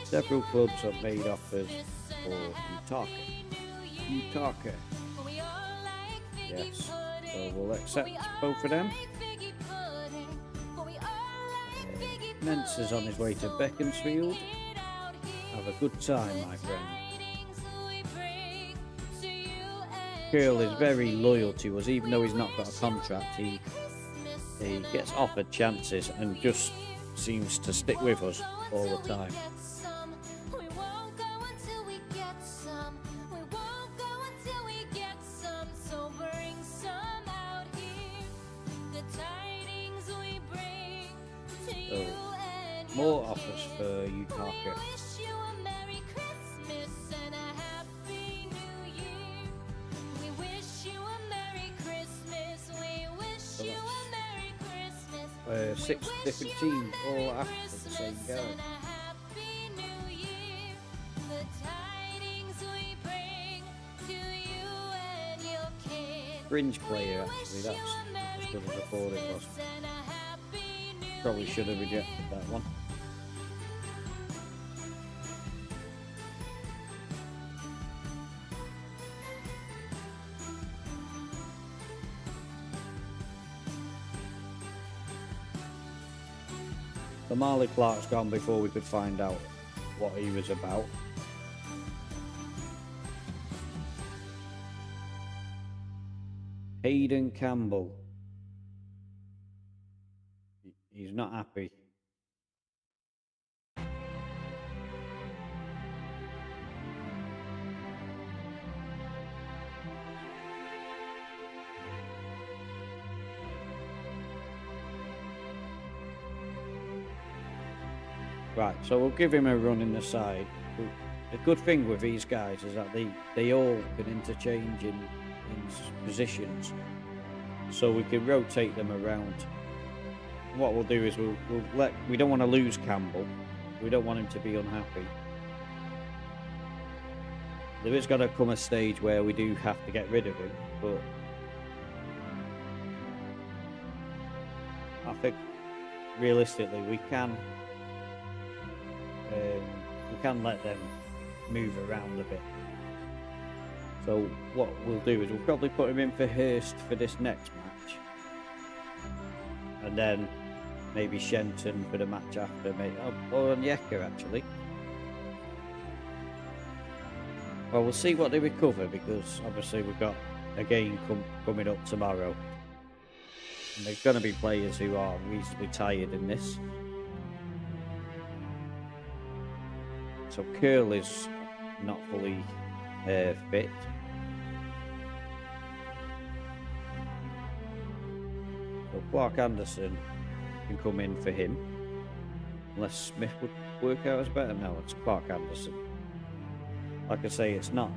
Several clubs have made offers for Utaka. Yes, so we'll accept both of them. Mensa's on his way to Beaconsfield. Have a good time, my friend. Curl is very loyal to us, even though he's not got a contract. He gets offered chances and just seems to stick with us all the time. So, more offers for Utaka. So that's 6 different teams all after the same guy. Fringe player, actually, that's as good as I thought it was. Probably should have rejected that one. The Marley Clark's gone before we could find out what he was about. Hayden Campbell. He's not happy. Right, so we'll give him a run in the side. The good thing with these guys is that they all can interchange in positions, so we can rotate them around. What we'll do is we don't want to lose Campbell. We don't want him to be unhappy. There is going to come a stage where we do have to get rid of him, but I think realistically we can let them move around a bit. So what we'll do is we'll probably put him in for Hurst for this next match, and then maybe Shenton for the match after, maybe or Onyeka actually. Well, we'll see what they recover, because obviously we've got a game coming up tomorrow, and there's going to be players who are reasonably tired in this. So Curl is not fully fit. So Clark Anderson can come in for him, unless Smith would work out as better. No, it's Clark Anderson. Like I say, it's not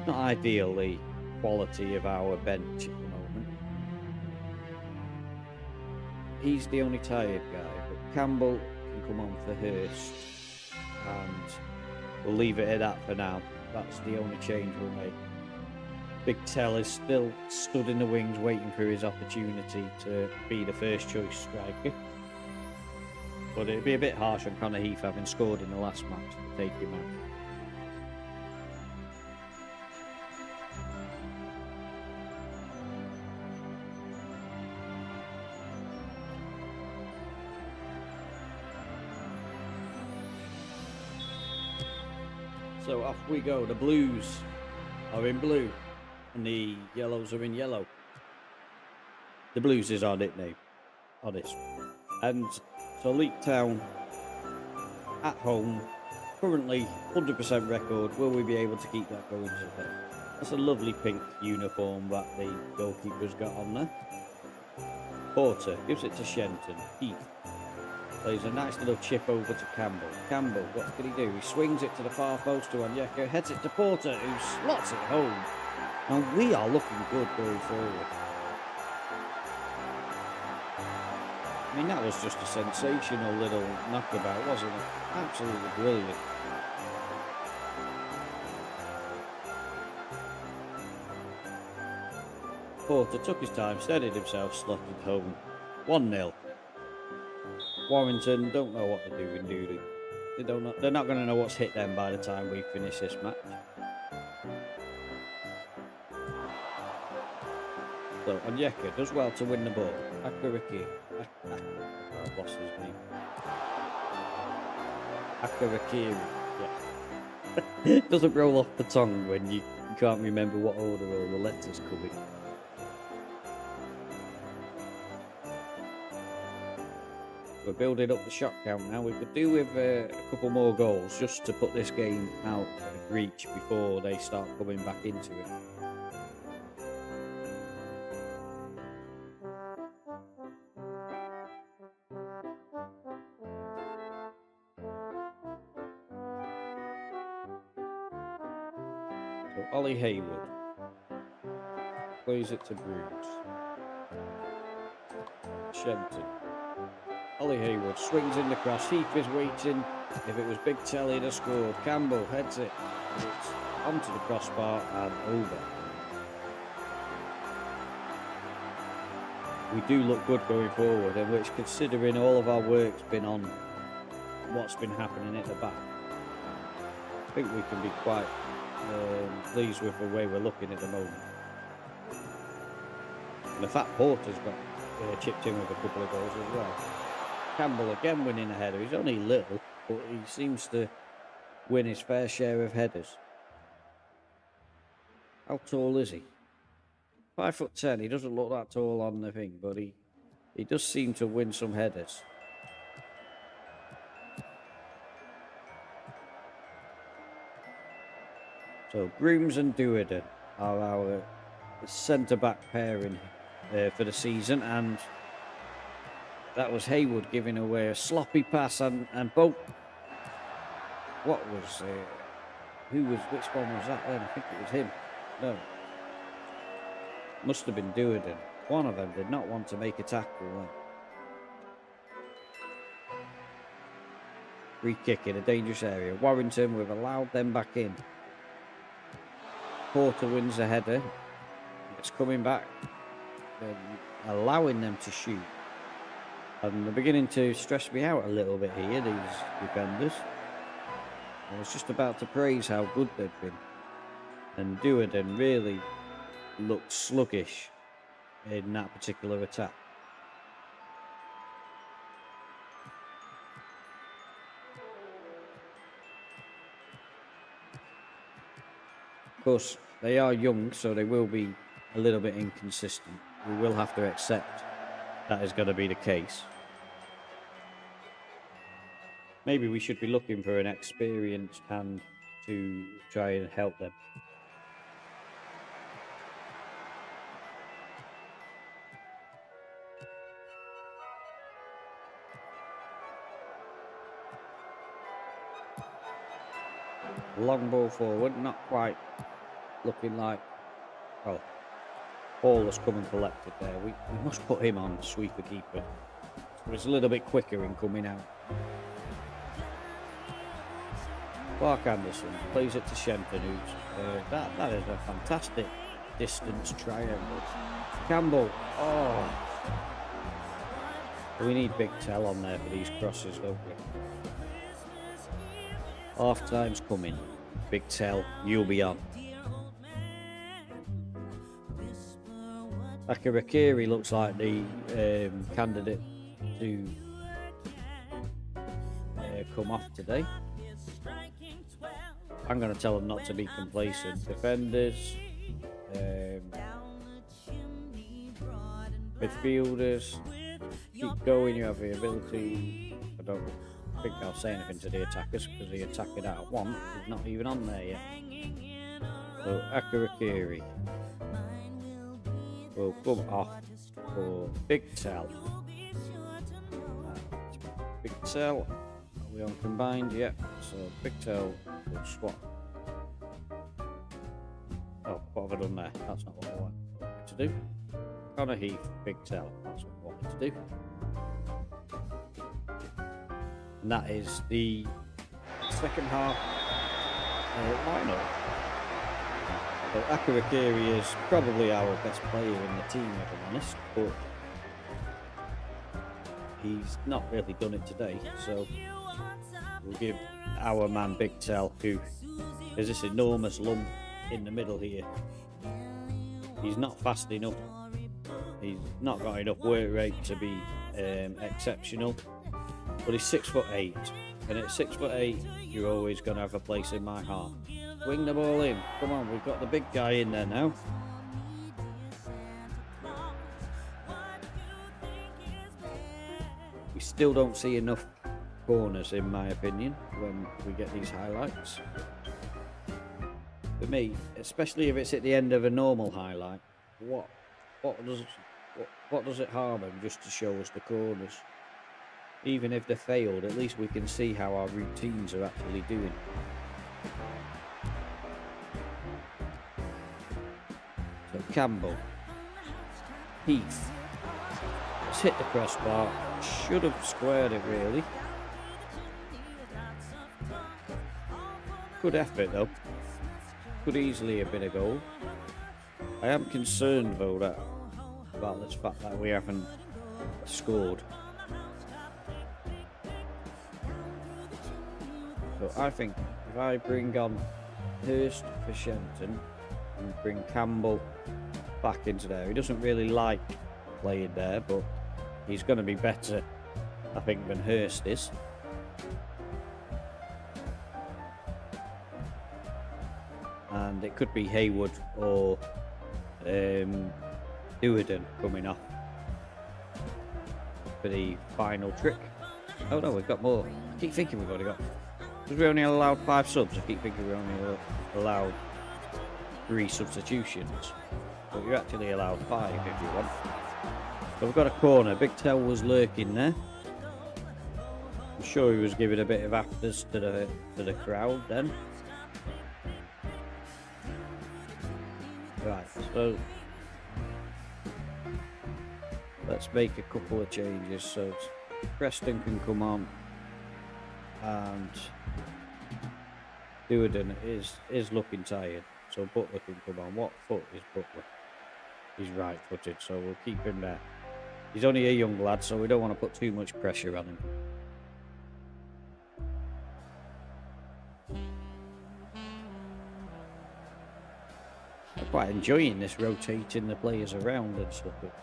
ideal, the quality of our bench at the moment. He's the only tired guy, but Campbell can come on for Hurst, and we'll leave it at that for now. That's the only change we'll make. Big Tell is still stood in the wings waiting for his opportunity to be the first choice striker. But it'd be a bit harsh on Connor Heath, having scored in the last match, to take him out. So off we go. The Blues are in blue and the Yellows are in yellow. The Blues is our nickname, honest. And so Leek Town at home, currently 100% record. Will we be able to keep that going today? That's a lovely pink uniform that the goalkeeper's got on there. Porter gives it to Shenton. Heath plays a nice little chip over to Campbell. Campbell, what can he do? He swings it to the far post to Onyeka, heads it to Porter, who slots it home. And we are looking good going forward. I mean, that was just a sensational little knockabout, wasn't it? Absolutely brilliant. Porter took his time, steadied himself, slotted home. 1-0. Warrington don't know what they're doing, do they? They're not going to know what's hit them by the time we finish this match. So Onyeka does well to win the ball. Akaraki. I've lost his name. Akarakiri. Yeah. It doesn't roll off the tongue when you can't remember what order all the letters come in. We're building up the shot count now. We could do with a couple more goals just to put this game out of reach before they start coming back into it. So Ollie Haywood plays it to Bruce. Shenton. Ollie Haywood swings in the cross. Heath is waiting. If it was Big Tell, he'd have scored. Campbell heads it. It's onto the crossbar and over. We do look good going forward, and which, considering all of our work's been on what's been happening at the back, I think we can be quite pleased with the way we're looking at the moment. And the fact Porter's got chipped in with a couple of goals as well. Campbell again winning a header. He's only little, but he seems to win his fair share of headers. How tall is he? 5'10". He doesn't look that tall on the thing, but he does seem to win some headers. So Grooms and Duerden are our centre-back pairing for the season, and that was Haywood giving away a sloppy pass, and both what was which one was that then? I think it was him. No, must have been Duerden. One of them did not want to make a tackle then. Free kick in a dangerous area. Warrington, we've allowed them back in. Porter wins the header. It's coming back. They're allowing them to shoot. And they're beginning to stress me out a little bit here, these defenders. I was just about to praise how good they've been. And Duerden really looked sluggish in that particular attack. Of course, they are young, so they will be a little bit inconsistent. We will have to accept that is going to be the case. Maybe we should be looking for an experienced hand to try and help them. Long ball forward, not quite looking like, well, Hall has come and collected there. We must put him on sweeper keeper. So it's a little bit quicker in coming out. Clark Anderson plays it to Shenton, who's that is a fantastic distance triangle. Campbell, we need Big Tell on there for these crosses, don't we? Half time's coming. Big Tell, you'll be on. Akarakiri looks like the candidate to come off today. I'm going to tell them not to be complacent. Defenders, midfielders, keep going, you have the ability. I don't think I'll say anything to the attackers because the attacker that I want is not even on there yet. So Akarakiri will come off for Big Tell. Big Tell, are we on combined? Yep. So Big Tell will swap. Oh, what have I done there? That's not what I wanted to do. Connor Heath, Big Tell. That's what I wanted to do. And that is the second half lineup. So Akarakiri is probably our best player in the team, if I'm honest, but he's not really done it today. So we'll give our man Big Tell, who is this enormous lump in the middle here. He's not fast enough. He's not got enough work rate to be exceptional. But he's 6'8", and at 6'8", you're always going to have a place in my heart. Swing the ball in. Come on, we've got the big guy in there now. We still don't see enough corners, in my opinion, when we get these highlights. For me, especially if it's at the end of a normal highlight, what does it harm him just to show us the corners? Even if they failed, at least we can see how our routines are actually doing. So Campbell, Heath, let's hit the crossbar. Should have squared it really. Good effort though. Could easily have been a goal. I am concerned though about this fact that we haven't scored. So I think if I bring on Hurst for Shenton and bring Campbell back into there, he doesn't really like playing there, but he's going to be better, I think, than Hurst is. And it could be Haywood or Duerden coming off for the final trick. Oh no, we've got more. I keep thinking we've already got... Because we only allowed 5 subs, I keep thinking we only allowed 3 substitutions. But you're actually allowed 5 if you want. So we've got a corner. Big Tell was lurking there. I'm sure he was giving a bit of afters to the crowd then. Right, so let's make a couple of changes. So Preston can come on, and Duerden is looking tired. So Butler can come on. What foot is Butler? He's right-footed, so we'll keep him there. He's only a young lad, so we don't want to put too much pressure on him. I'm quite enjoying this, rotating the players around and stuff. It's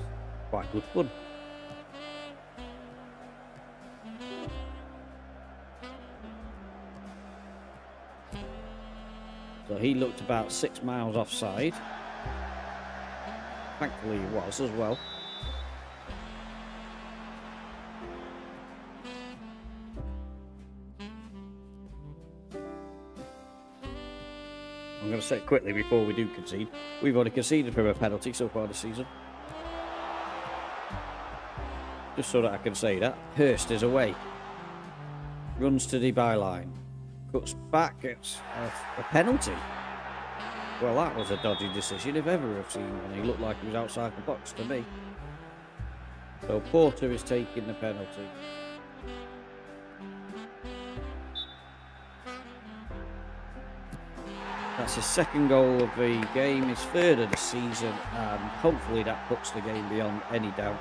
quite good fun. So he looked about 6 miles offside. Thankfully he was as well. I'm going to say it quickly before we do concede. We've already conceded from a penalty so far this season. Just so that I can say that. Hurst is away. Runs to the byline. Cuts back. It's a penalty. Well, that was a dodgy decision if ever I've seen one. He looked like he was outside the box to me. So Porter is taking the penalty. That's his second goal of the game, his third of the season, and hopefully that puts the game beyond any doubt.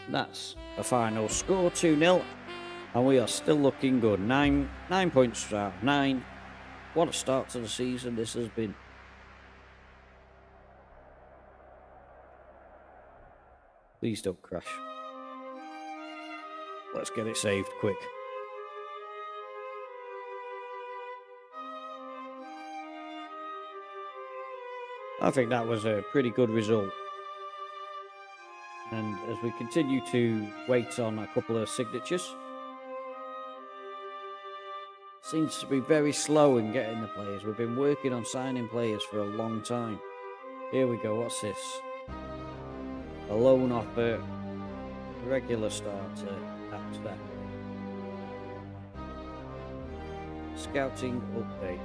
That's a final score, 2-0, and we are still looking good. 9 points out of 9. What a start to the season this has been. Please don't crash. Let's get it saved quick. I think that was a pretty good result. And as we continue to wait on a couple of signatures, seems to be very slow in getting the players. We've been working on signing players for a long time. Here we go, what's this? A loan offer, regular starter, that's that. Scouting update.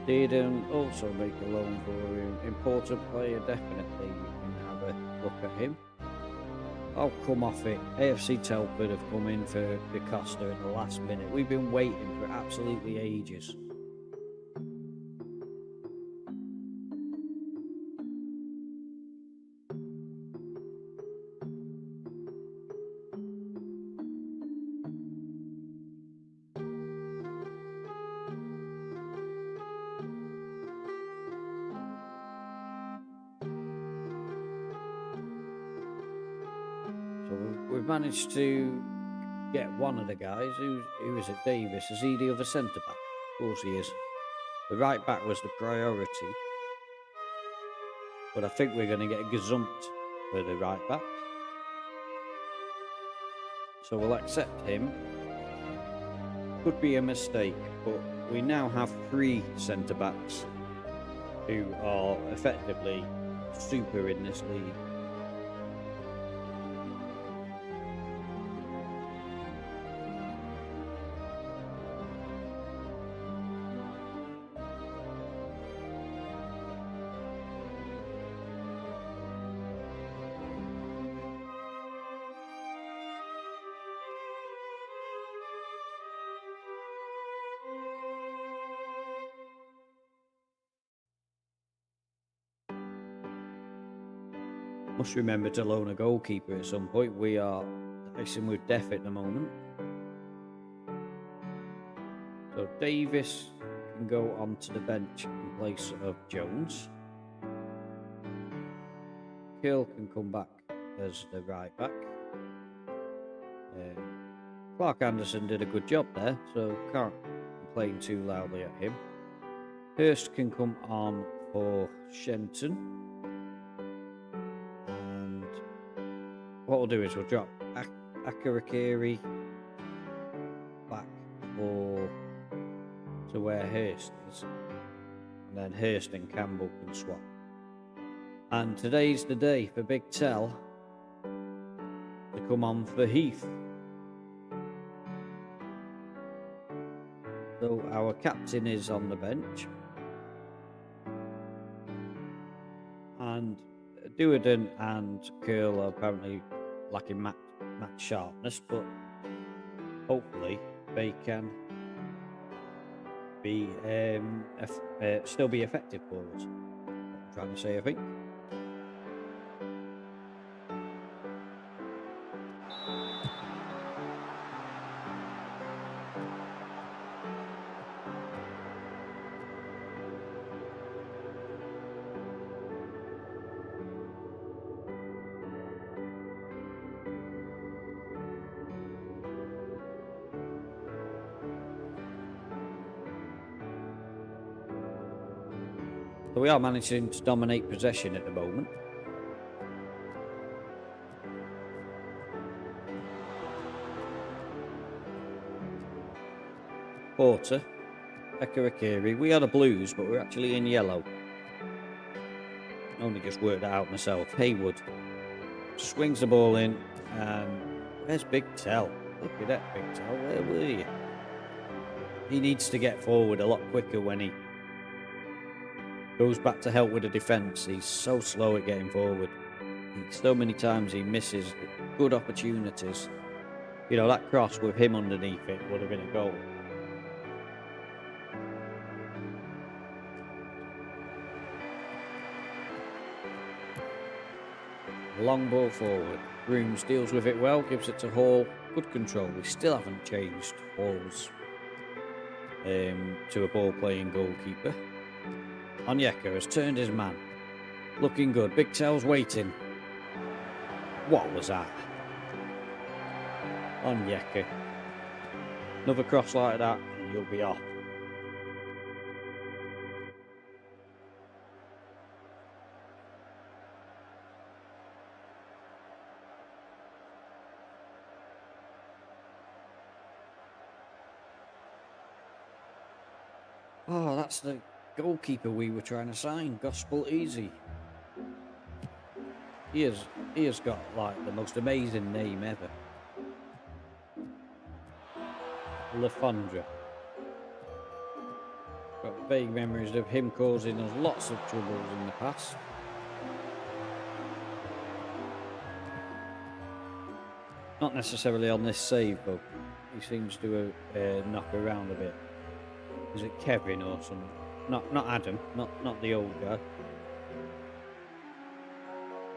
Didn't also make a loan for him. Important player, definitely. You can have a look at him. Oh, come off it. AFC Telford have come in for DeCosta at the last minute. We've been waiting for absolutely ages. We've managed to get one of the guys. Who is it? Davis. Is he the other centre back? Of course he is. The right back was the priority. But I think we're going to get gazumped for the right back. So we'll accept him. Could be a mistake, but we now have 3 centre backs who are effectively super in this league. Must remember to loan a goalkeeper at some point. We are dicing with death at the moment. So Davis can go onto the bench in place of Jones. Curl can come back as the right back. Clark Anderson did a good job there, so can't complain too loudly at him. Hurst can come on for Shenton. And what we'll do is we'll drop Akarakiri back to where Hurst is. And then Hurst and Campbell can swap. And today's the day for Big Tell to come on for Heath. So our captain is on the bench. And Duerden and Curl are apparently lacking match sharpness, but hopefully they can be still be effective for us. What I'm trying to say, I think. So we are managing to dominate possession at the moment. Porter, Ekarakiri. We are the Blues, but we're actually in yellow. Only just worked that out myself. Haywood swings the ball in, and where's Big Tell? Look at that, Big Tell. Where were you? He needs to get forward a lot quicker when he goes back to help with the defence. He's so slow at getting forward. So many times he misses good opportunities. You know, that cross with him underneath it would have been a goal. Long ball forward. Grooms deals with it well, gives it to Hall. Good control. We still haven't changed Hall's to a ball-playing goalkeeper. Onyeka has turned his man. Looking good. Big Tell's waiting. What was that? Onyeka. Another cross like that and you'll be off. Oh, that's the goalkeeper we were trying to sign. Gospel Easy. He has got like the most amazing name ever. Lafondra. Got vague memories of him causing us lots of troubles in the past. Not necessarily on this save, but he seems to knock around a bit. Is it Kevin or something? Not Adam, not the old guy.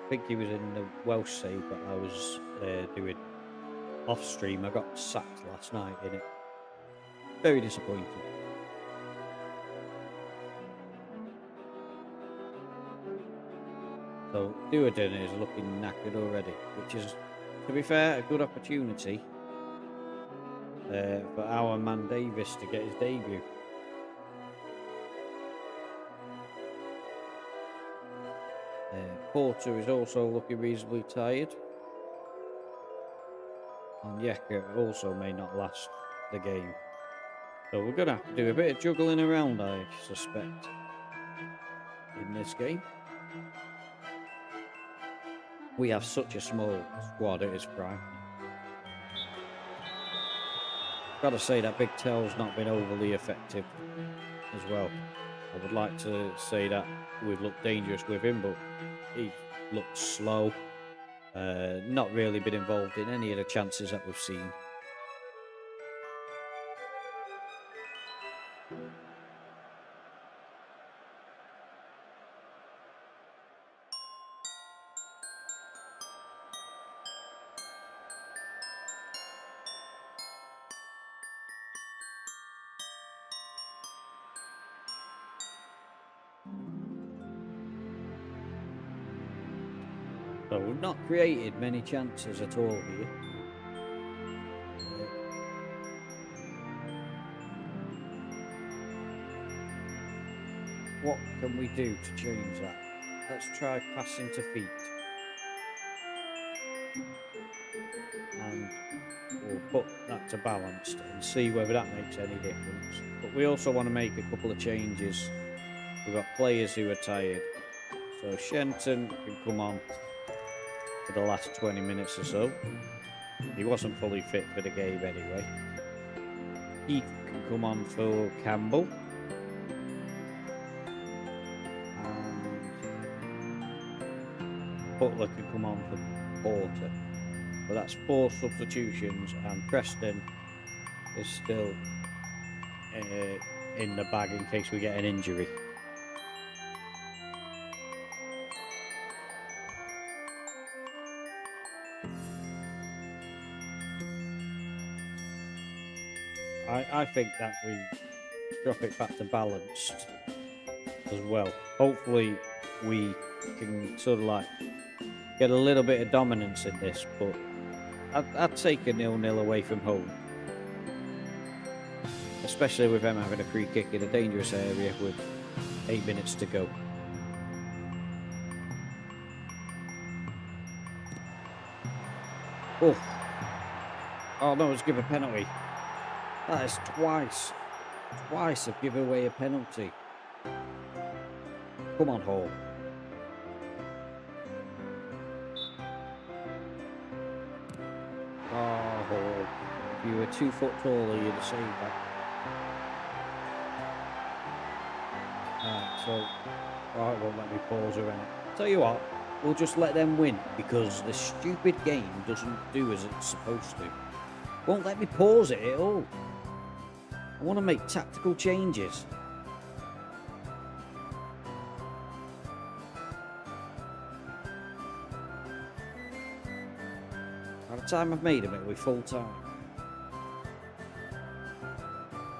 I think he was in the Welsh save that I was doing off stream. I got sacked last night in it. Very disappointed. So Duerden is looking knackered already, which is, to be fair, a good opportunity for our man Davis to get his debut. Porter is also looking reasonably tired. And Onyeka also may not last the game. So we're going to have to do a bit of juggling around, I suspect, in this game. We have such a small squad at its prime. Got to say that Big Tell's not been overly effective as well. I would like to say that we've looked dangerous with him, but he looked slow. Not really been involved in any of the chances that we've seen. So we've not created many chances at all here. What can we do to change that? Let's try passing to feet. And we'll put that to balanced and see whether that makes any difference. But we also want to make a couple of changes. We've got players who are tired. So Shenton can come on for the last 20 minutes or so. He wasn't fully fit for the game anyway. Heath can come on for Campbell. And Butler can come on for Porter. But that's 4 substitutions, and Preston is still in the bag in case we get an injury. I think that we drop it back to balanced as well. Hopefully we can sort of like get a little bit of dominance in this, but I'd take a 0-0 away from home. Especially with them having a free kick in a dangerous area with 8 minutes to go. Oh no, it's give a penalty. That is twice I've given away a penalty. Come on, Hall. Oh, Hall. If you were 2 foot taller, you'd have saved that. Alright, so... Oh, it won't let me pause around. Tell you what, we'll just let them win, because the stupid game doesn't do as it's supposed to. Won't let me pause it at all. I want to make tactical changes. By the time I've made them, it'll be full time.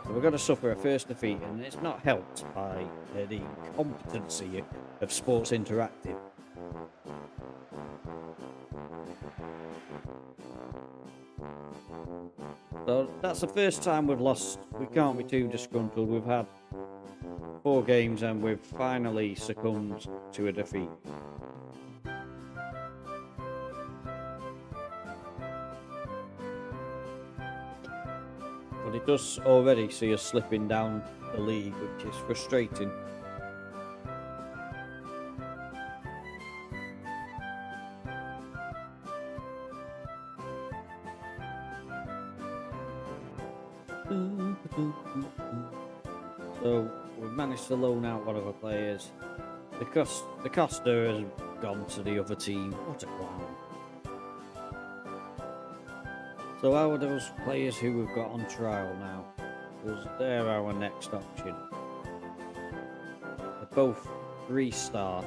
So we're going to suffer a first defeat, and it's not helped by the competency of Sports Interactive. So that's the first time we've lost. We can't be too disgruntled. We've had 4 games and we've finally succumbed to a defeat. But it does already see us slipping down the league, which is frustrating. So we've managed to loan out one of our players. The Costa has gone to the other team. What a clown. So how are those players who we've got on trial now? Because they're our next option. They're both 3-star.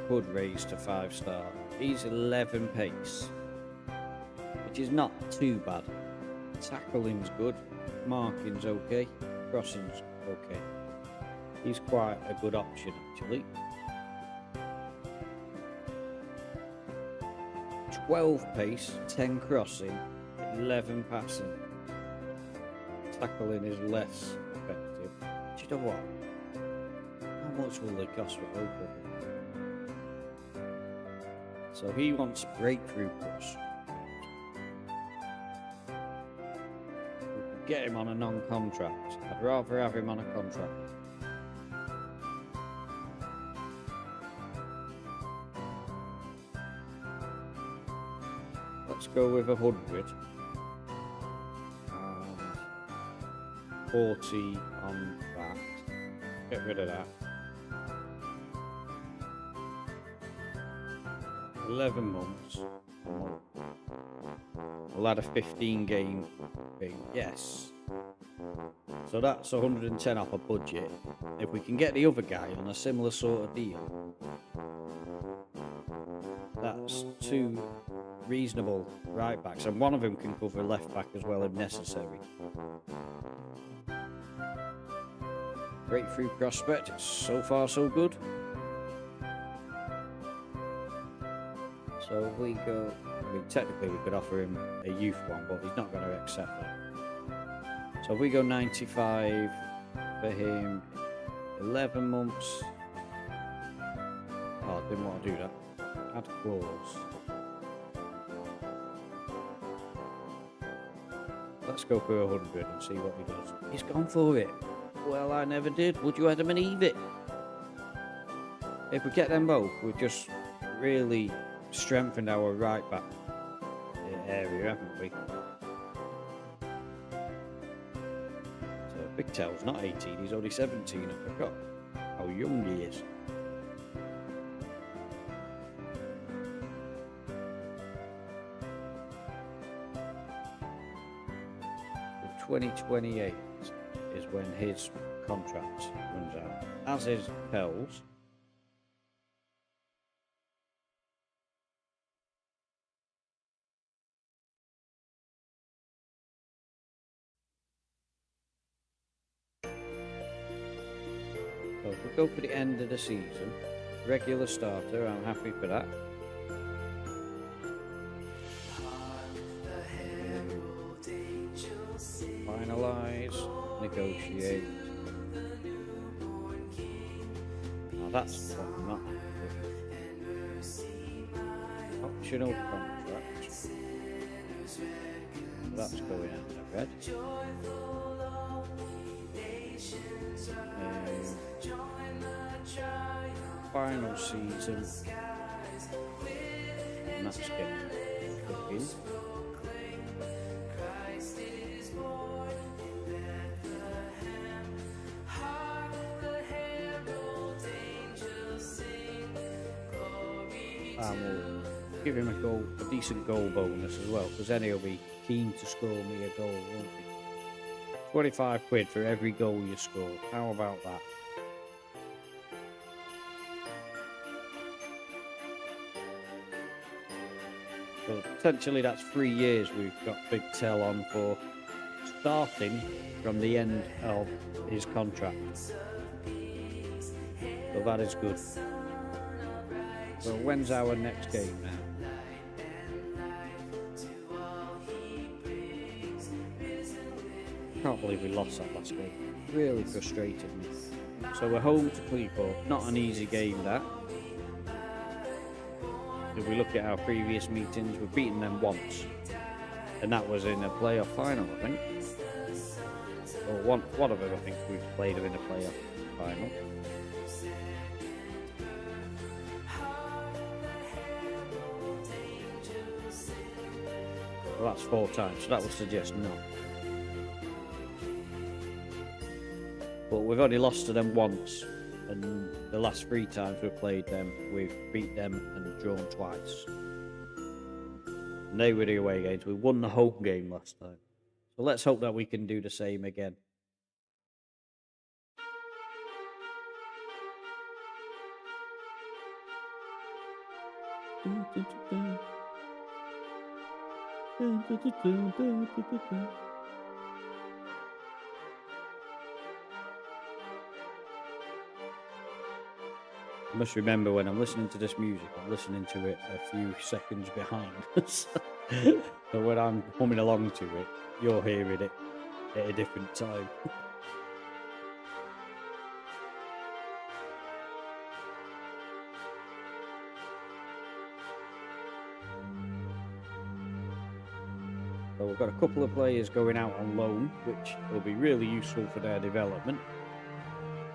Could raise to 5-star. He's 11 pace, which is not too bad. Tackling's good. Marking's okay. Crossing's okay. He's quite a good option actually. 12 pace, 10 crossing, 11 passing. Tackling is less effective. Do you know what? How much will they cost for both of them? So he wants breakthrough cross. Get him on a non-contract. I'd rather have him on a contract. Let's go with 100 and 40 on that. Get rid of that. 11 months. We'll add a 15 game thing. Yes. So that's 110 off a budget. If we can get the other guy on a similar sort of deal, that's 2 reasonable right backs, and one of them can cover left back as well if necessary. Breakthrough prospect. So far so good. So if we go, I mean, technically we could offer him a youth one, but he's not going to accept that. So if we go 95 for him, 11 months. Oh, I didn't want to do that. Add clause. Let's go for 100 and see what he does. He's gone for it. Well, I never did. Would you Adam and Eve it? If we get them both, we've just really strengthened our right back area, haven't we? So Big Tail's not 18, he's only 17. I forgot how young he is. 2028 is when his contract runs out, as is Pell's. So if we go for the end of the season, regular starter, I'm happy for that. Finalise, negotiate. Now that's what I'm not happy with. Optional contract. That's going into red. Final season. And that's getting cooking. And we'll give him a decent goal bonus as well, because then he'll be keen to score me a goal, won't he? 25 quid for every goal you score. How about that? So potentially that's 3 years we've got Big Tell on for, starting from the end of his contract. So that is good. So when's our next game now? Can't believe we lost that last game. Really frustrated me. So we're home to Cleethorpes. Not an easy game, that. If we look at our previous meetings, we've beaten them once. And that was in a playoff final, I think. Or one of them, I think we've played them in a playoff final. Well, that's 4 times, so that would suggest no. But we've only lost to them once, and the last 3 times we've played them, we've beat them and drawn twice. And they were the away games. We won the home game last time. So let's hope that we can do the same again. I must remember when I'm listening to this music, I'm listening to it a few seconds behind. So when I'm humming along to it, you're hearing it at a different time. So we've got a couple of players going out on loan, which will be really useful for their development.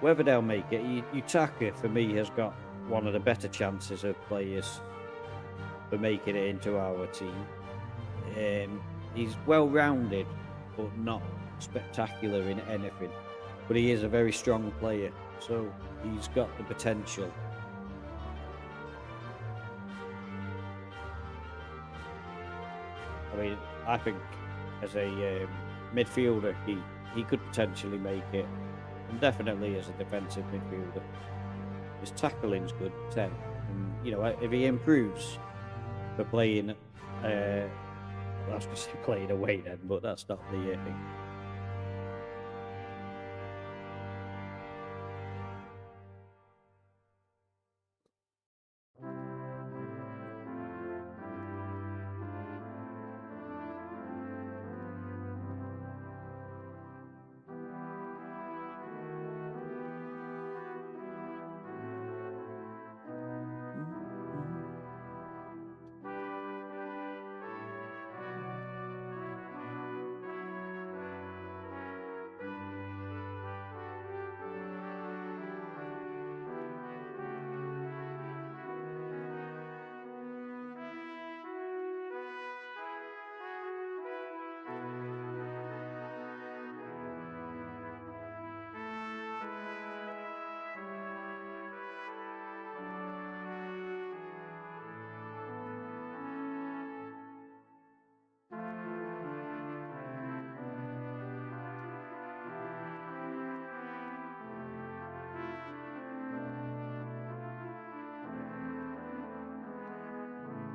Whether they'll make it, Utaka for me has got one of the better chances of players for making it into our team. He's well-rounded, but not spectacular in anything. But he is a very strong player, so he's got the potential. I mean, I think as a midfielder, he could potentially make it. And definitely as a defensive midfielder. His tackling's good, 10. And, you know, if he improves for playing, I was going to say playing away then, but that's not the thing.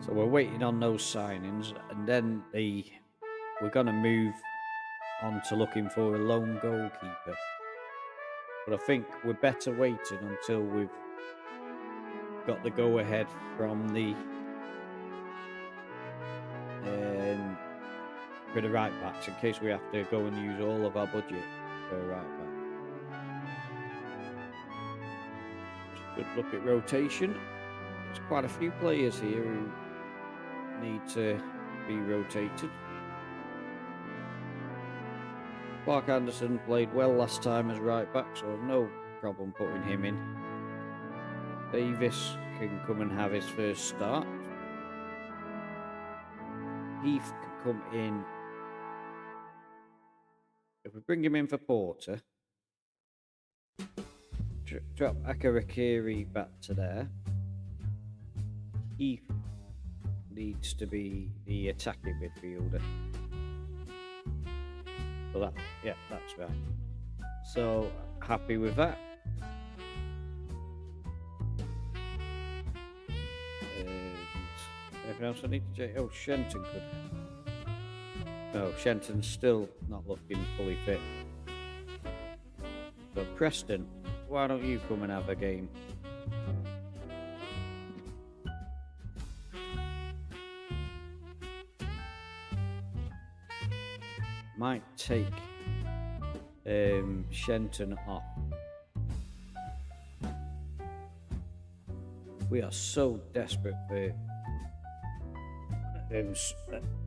So we're waiting on those signings, and then we're going to move on to looking for a lone goalkeeper. But I think we're better waiting until we've got the go-ahead from for the right backs, in case we have to go and use all of our budget for a right back. Good look at rotation. There's quite a few players here who need to be rotated. Clark Anderson played well last time as right back, so I've no problem putting him in. Davis can come and have his first start. Heath can come in. If we bring him in for Porter, drop Akarakiri back to there. Heath needs to be the attacking midfielder. So that's right. So happy with that. And anything else I need to check? Oh, Shenton could. No, Shenton's still not looking fully fit. So Preston, why don't you come and have a game? Might take Shenton off. We are so desperate for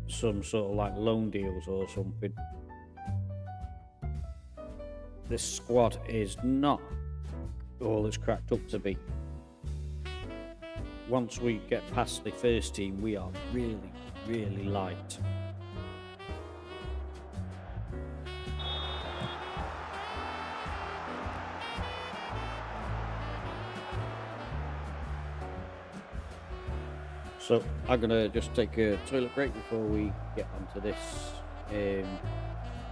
some sort of like loan deals or something. This squad is not all it's cracked up to be. Once we get past the first team, we are really, really light. So I'm going to just take a toilet break before we get onto this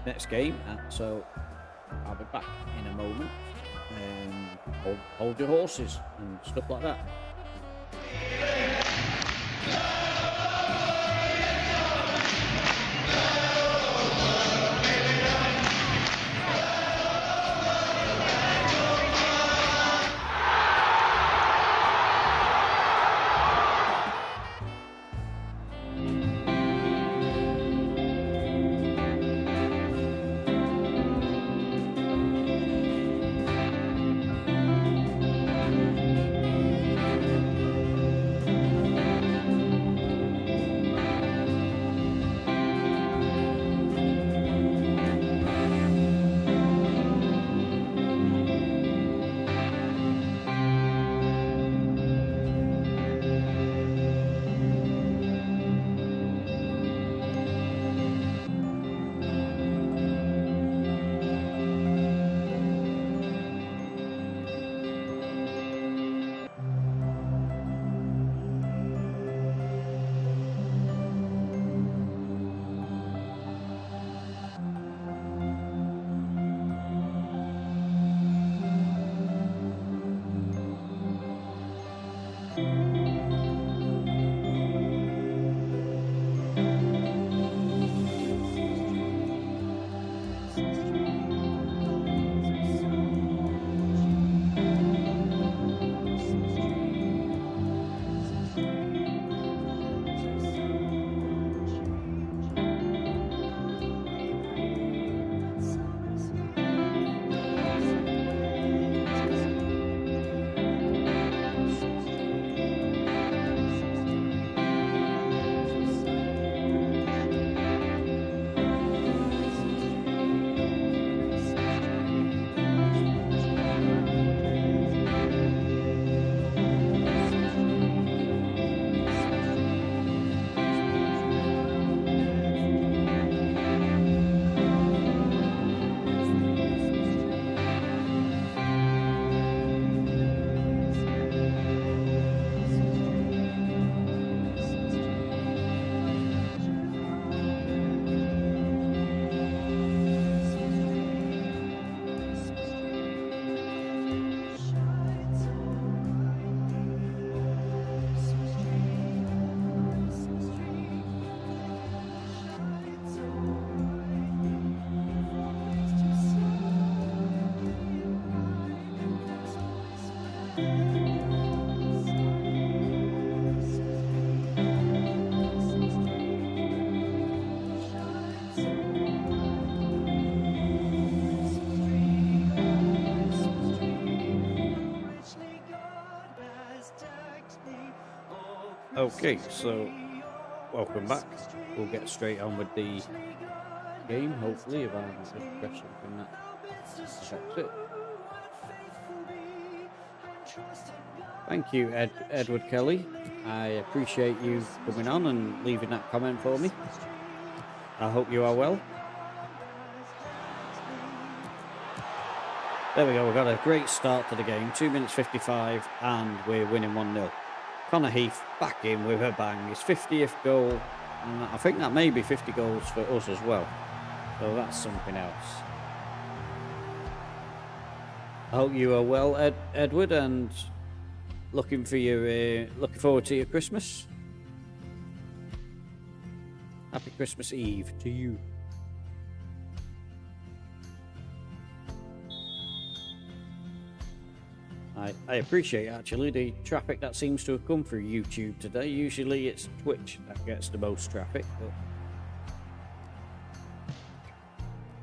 next game. So I'll be back in a moment. Hold your horses and stuff like that. Okay, so welcome back. We'll get straight on with the game, hopefully, if I can just press something that affects it. Thank you, Edward Kelly. I appreciate you coming on and leaving that comment for me. I hope you are well. There we go, we've got a great start to the game. 2 minutes 55 and we're winning 1-0. Connor Heath back in with a bang. His 50th goal. And I think that may be 50 goals for us as well. So that's something else. I hope you are well, Edward, and looking forward to your Christmas. Happy Christmas Eve to you. I appreciate actually the traffic that seems to have come through YouTube today. Usually it's Twitch that gets the most traffic,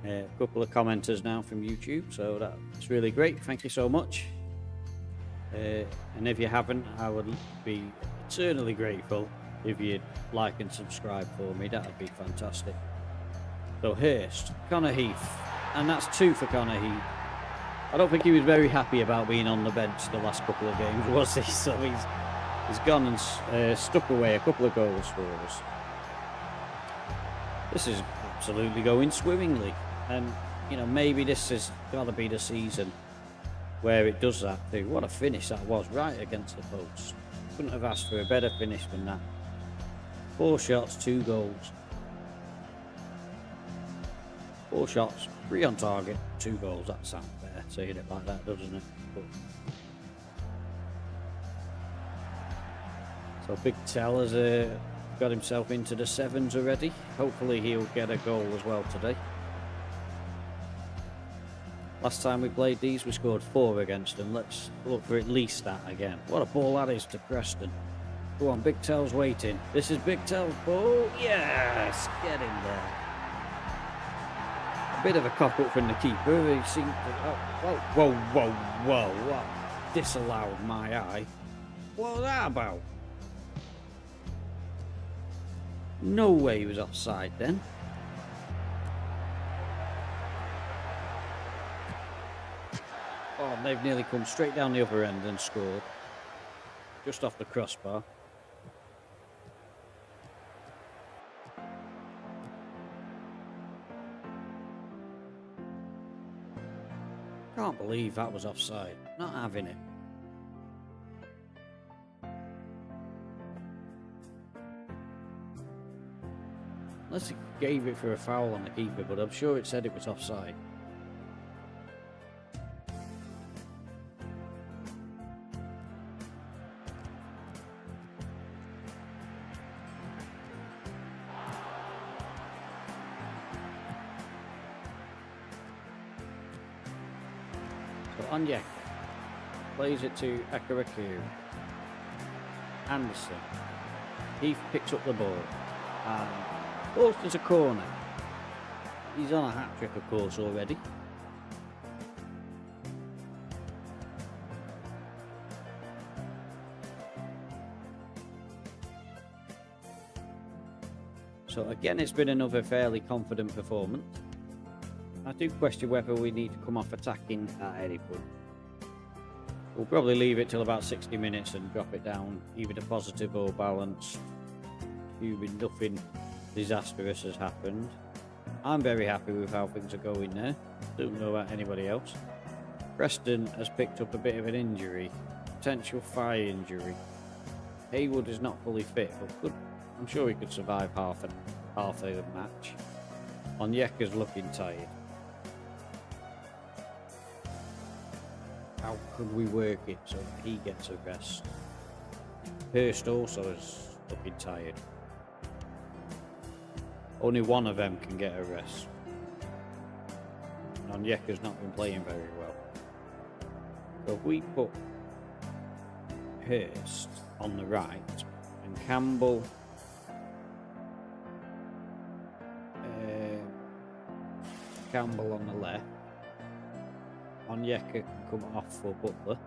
but a couple of commenters now from YouTube, so that's really great. Thank you so much. And if you haven't, I would be eternally grateful if you'd like and subscribe for me. That would be fantastic. So Hurst, Connor Heath, and that's 2 for Connor Heath. I don't think he was very happy about being on the bench the last couple of games, was he? So he's gone and stuck away a couple of goals for us. This is absolutely going swimmingly, and you know, maybe this has got to be the season where it does that too. What a finish that was, right against the post. Couldn't have asked for a better finish than that. 4 shots, 2 goals. 4 shots, 3 on target, 2 goals. That sounds fair, saying it like that, doesn't it? But... So Big Tell has got himself into the 7s already. Hopefully he'll get a goal as well today. Last time we played these, we scored 4 against them. Let's look for at least that again. What a ball that is to Preston. Go on, Big Tell's waiting. This is Big Tell's ball. Yes, get in there. A bit of a cock-up from the keeper. He seemed to... Oh, whoa. What? Disallowed my eye. What was that about? No way he was offside then. Oh, they've nearly come straight down the other end and scored. Just off the crossbar. Can't believe that was offside. Not having it. Unless he gave it for a foul on the keeper, but I'm sure it said it was offside. Onyeka plays it to Akaraku. Anderson. Heath picks up the ball and forces a corner. He's on a hat-trick, of course, already. So again, it's been another fairly confident performance. I do question whether we need to come off attacking at any point. We'll probably leave it till about 60 minutes and drop it down, either to positive or balanced, assuming nothing disastrous has happened. I'm very happy with how things are going there. Don't know about anybody else. Preston has picked up a bit of an injury, potential thigh injury. Haywood is not fully fit, but I'm sure he could survive half a match. Onyeka's looking tired. How could we work it so that he gets a rest? Hurst also is looking tired. Only one of them can get a rest. And Onyeka's not been playing very well. So if we put Hurst on the right and Campbell on the left, Onyeka can come off for Butler,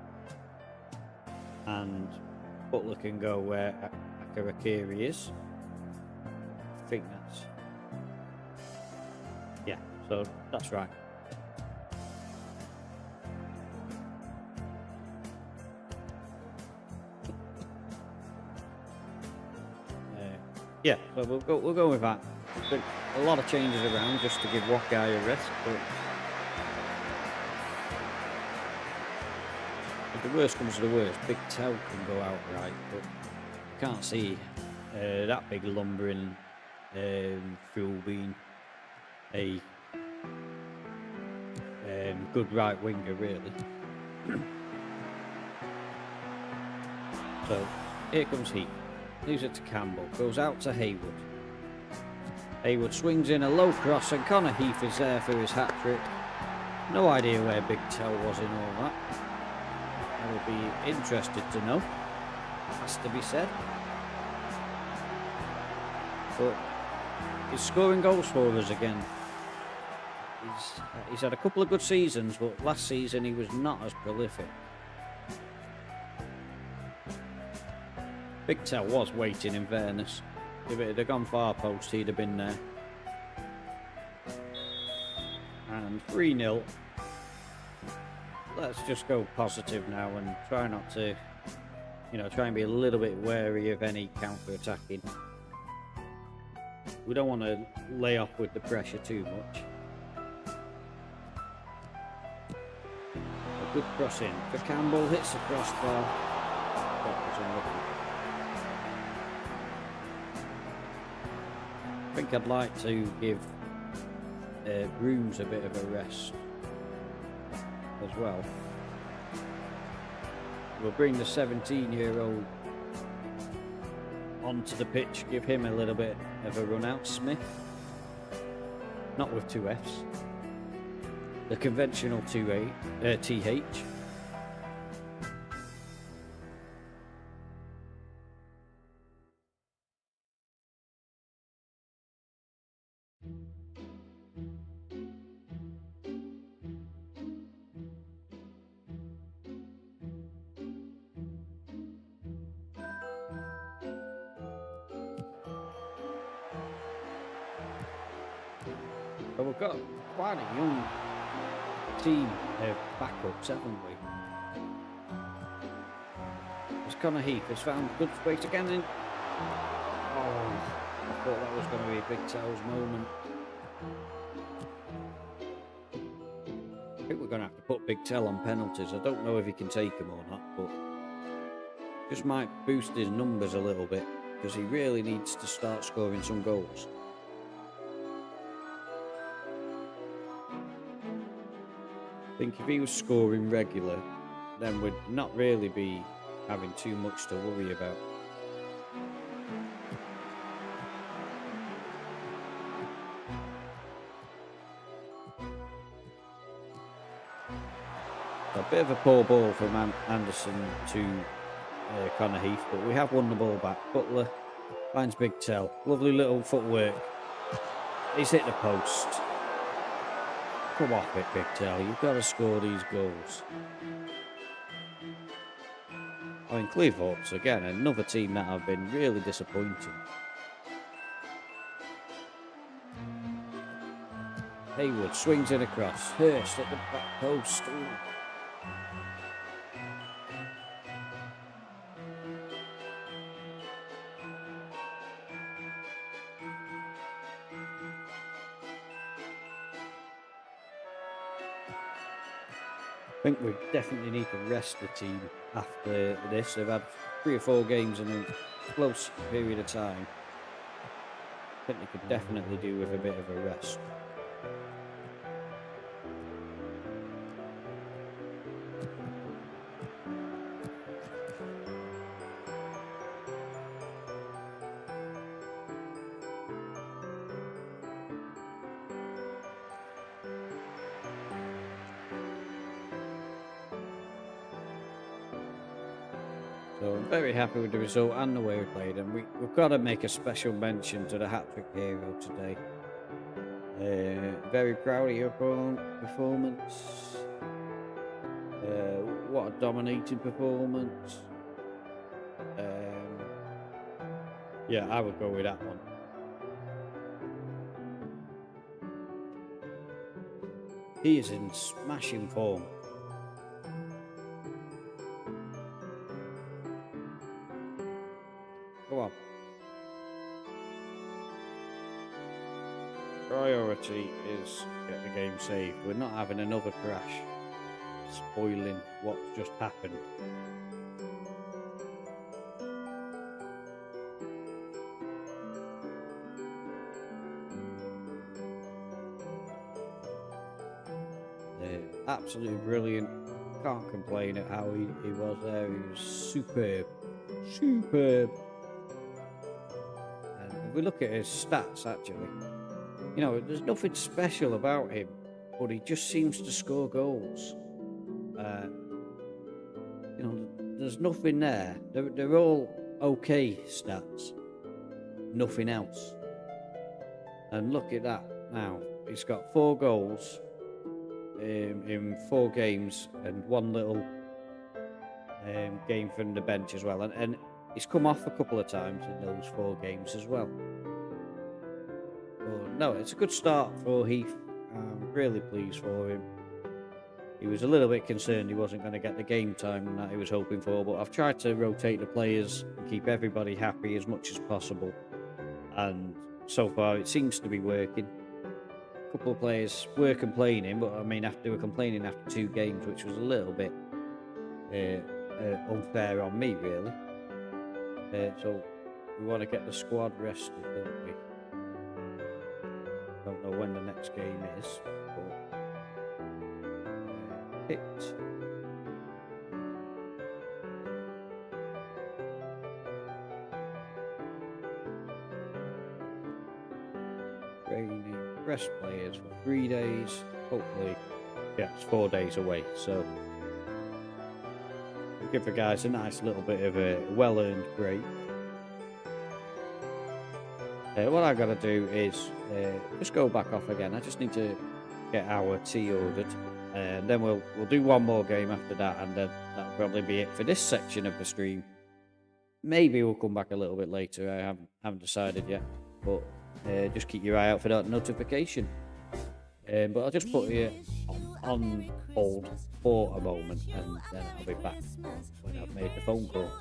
and Butler can go where Karakiri is. I think that's... Yeah, so that's right. Yeah, so we'll go with that. But a lot of changes around just to give one guy a rest, but if the worst comes to the worst, Big Toe can go outright, but you can't see that big lumbering fool being a good right winger, really. So here comes Heath. Leaves it to Campbell. Goes out to Haywood. Haywood swings in a low cross, and Connor Heath is there for his hat trick. No idea where Big Toe was in all that. I would be interested to know. Has to be said. But he's scoring goals for us again. He's had a couple of good seasons, but last season he was not as prolific. Big Toe was waiting, in fairness. If it had gone far post, he'd have been there. And 3-0. Let's just go positive now and try not to, try and be a little bit wary of any counter-attacking. We don't want to lay off with the pressure too much. A good cross in for Campbell, hits the crossbar. That was unlucky. I think I'd like to give Brooms a bit of a rest as well. We'll bring the 17-year-old onto the pitch, give him a little bit of a run out. Smith, not with two Fs, the conventional TH. But we've got quite a young team of backups, haven't we? As Connor Heath has found good space again. I thought that was going to be Big Toe's moment. I think we're going to have to put Big Toe on penalties. I don't know if he can take them or not, but just might boost his numbers a little bit because he really needs to start scoring some goals. I think if he was scoring regular, then we'd not really be having too much to worry about. A bit of a poor ball from Anderson to Connor Heath, but we have won the ball back. Butler finds Big Toe. Lovely little footwork. He's hit the post. Come off it, Big Toe. You've got to score these goals. I mean, Cleethorpes, again, another team that have been really disappointing. Haywood swings it across. Hurst at the back post. Ooh. I think we definitely need to rest the team after this. They've had 3 or 4 games in a close period of time. I think they could definitely do with a bit of a rest. So I'm very happy with the result and the way we played, and we've got to make a special mention to the hat-trick hero today. Very proud of your performance. What a dominating performance. Yeah, I would go with that one. He is in smashing form. Come on. Priority is get the game saved. We're not having another crash spoiling what's just happened. Absolutely brilliant. Can't complain at how he was there. He was superb. Superb. And if we look at his stats, actually, you know, there's nothing special about him, but he just seems to score goals. You know, there's nothing there. They're all okay stats. Nothing else. And look at that now. He's got 4 goals in 4 games and 1 little game from the bench as well. And he's come off a couple of times in those 4 games as well. But no, it's a good start for Heath. I'm really pleased for him. He was a little bit concerned he wasn't going to get the game time that he was hoping for, but I've tried to rotate the players and keep everybody happy as much as possible. And so far, it seems to be working. A couple of players were complaining, but I mean, they were complaining after 2 games, which was a little bit unfair on me, really. So we want to get the squad rested, don't we? Don't know when the next game is, but picked. Training, rest players for 3 days. Hopefully, yeah, it's 4 days away. So we'll give the guys a nice little bit of a well-earned break. What I've got to do is just go back off again. I just need to get our tea ordered, and then we'll do one more game after that, and then that'll probably be it for this section of the stream. Maybe we'll come back a little bit later. I haven't decided yet, but just keep your eye out for that notification. But I'll just put it on hold for a moment, and then I'll be back when I've made the phone call.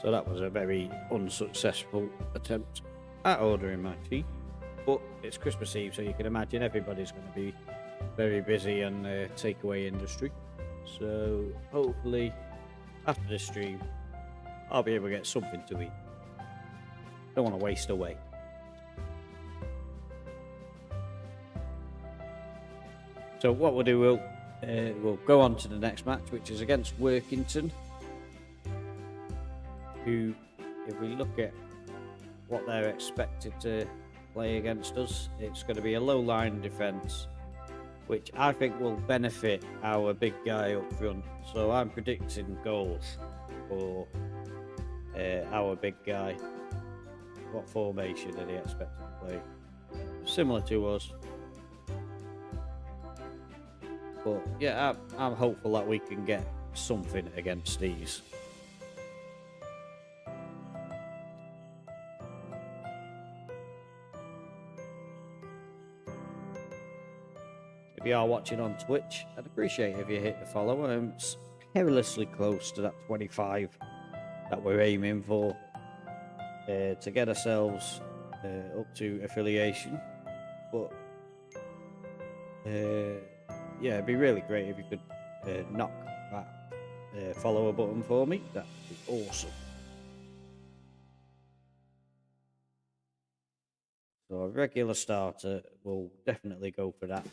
So that was a very unsuccessful attempt at ordering my tea. But it's Christmas Eve, so you can imagine everybody's going to be very busy in the takeaway industry. So hopefully after the stream, I'll be able to get something to eat. Don't want to waste away. So what we'll do, we'll go on to the next match, which is against Workington, who, if we look at what they're expected to play against us, it's going to be a low line defence, which I think will benefit our big guy up front. So I'm predicting goals for our big guy. What formation are they expected to play? Similar to us. But yeah, I'm hopeful that we can get something against these. If you are watching on Twitch, I'd appreciate if you hit the follow. I'm perilously close to that 25 that we're aiming for to get ourselves up to affiliation. But yeah, it'd be really great if you could knock that follower button for me. That'd be awesome. So a regular starter will definitely go for that.